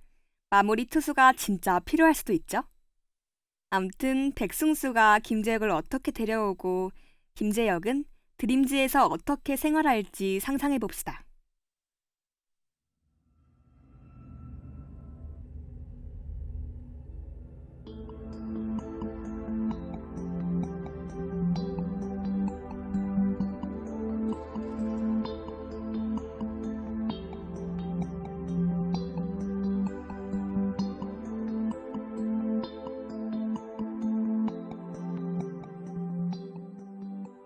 마무리 투수가 진짜 필요할 수도 있죠. 암튼 백승수가 김재혁을 어떻게 데려오고 김재혁은 드림즈에서 어떻게 생활할지 상상해봅시다.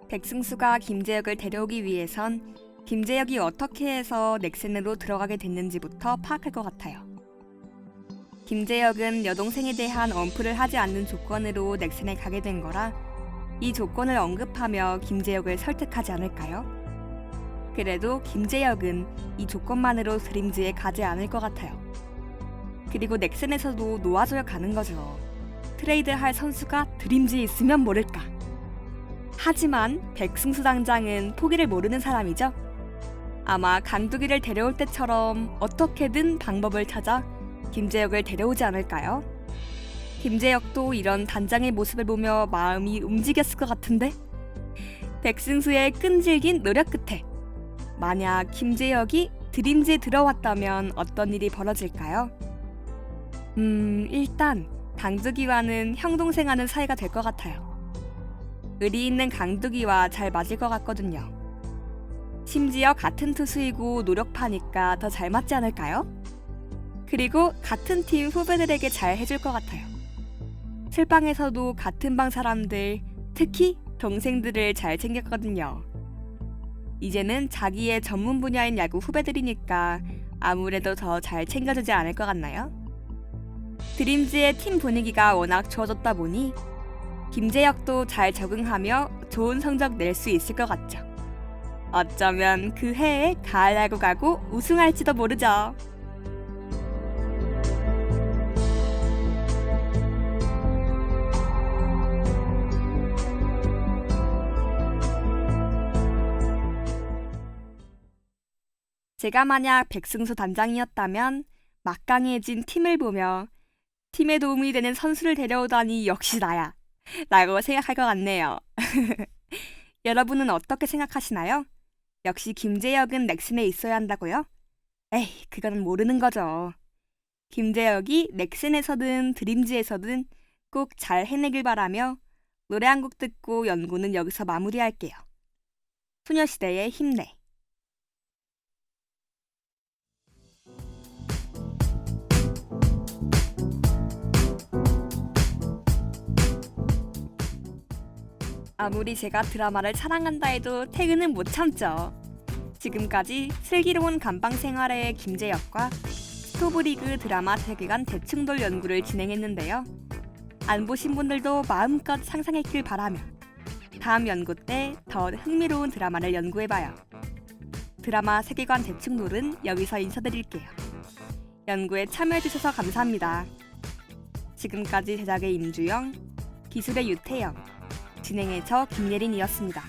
백승수가 김재혁을 데려오기 위해선 김재혁이 어떻게 해서 넥센으로 들어가게 됐는지부터 파악할 것 같아요. 김재혁은 여동생에 대한 언플을 하지 않는 조건으로 넥센에 가게 된 거라 이 조건을 언급하며 김재혁을 설득하지 않을까요? 그래도 김재혁은 이 조건만으로 드림즈에 가지 않을 것 같아요. 그리고 넥센에서도 놓아줘야 가는 거죠. 트레이드할 선수가 드림즈에 있으면 모를까. 하지만 백승수 당장은 포기를 모르는 사람이죠. 아마 강두기를 데려올 때처럼 어떻게든 방법을 찾아 김재혁을 데려오지 않을까요? 김재혁도 이런 단장의 모습을 보며 마음이 움직였을 것 같은데? 백승수의 끈질긴 노력 끝에 만약 김재혁이 드림즈에 들어왔다면 어떤 일이 벌어질까요? 일단 강두기와는 형동생하는 사이가 될 것 같아요. 의리 있는 강두기와 잘 맞을 것 같거든요. 심지어 같은 투수이고 노력파니까 더 잘 맞지 않을까요? 그리고 같은 팀 후배들에게 잘 해줄 것 같아요. 슬방에서도 같은 방 사람들, 특히 동생들을 잘 챙겼거든요. 이제는 자기의 전문 분야인 야구 후배들이니까 아무래도 더 잘 챙겨주지 않을 것 같나요? 드림즈의 팀 분위기가 워낙 좋아졌다 보니 김재혁도 잘 적응하며 좋은 성적 낼 수 있을 것 같죠. 어쩌면 그 해에 가을 야구 가고 우승할지도 모르죠. 제가 만약 백승수 단장이었다면 막강해진 팀을 보며 팀에 도움이 되는 선수를 데려오다니 역시 나야 라고 생각할 것 같네요. 여러분은 어떻게 생각하시나요? 역시 김재혁은 넥슨에 있어야 한다고요? 에이, 그건 모르는 거죠. 김재혁이 넥슨에서든 드림즈에서든 꼭 잘 해내길 바라며 노래 한 곡 듣고 연구는 여기서 마무리할게요. 소녀시대의 힘내. 아무리 제가 드라마를 사랑한다 해도 퇴근은 못 참죠. 지금까지 슬기로운 감방 생활의 김재혁과 스토브리그 드라마 세계관 대충돌 연구를 진행했는데요. 안 보신 분들도 마음껏 상상했길 바라며 다음 연구 때 더 흥미로운 드라마를 연구해봐요. 드라마 세계관 대충돌은 여기서 인사드릴게요. 연구에 참여해주셔서 감사합니다. 지금까지 제작의 임주영, 기술의 유태영, 진행의 저 김예린이었습니다.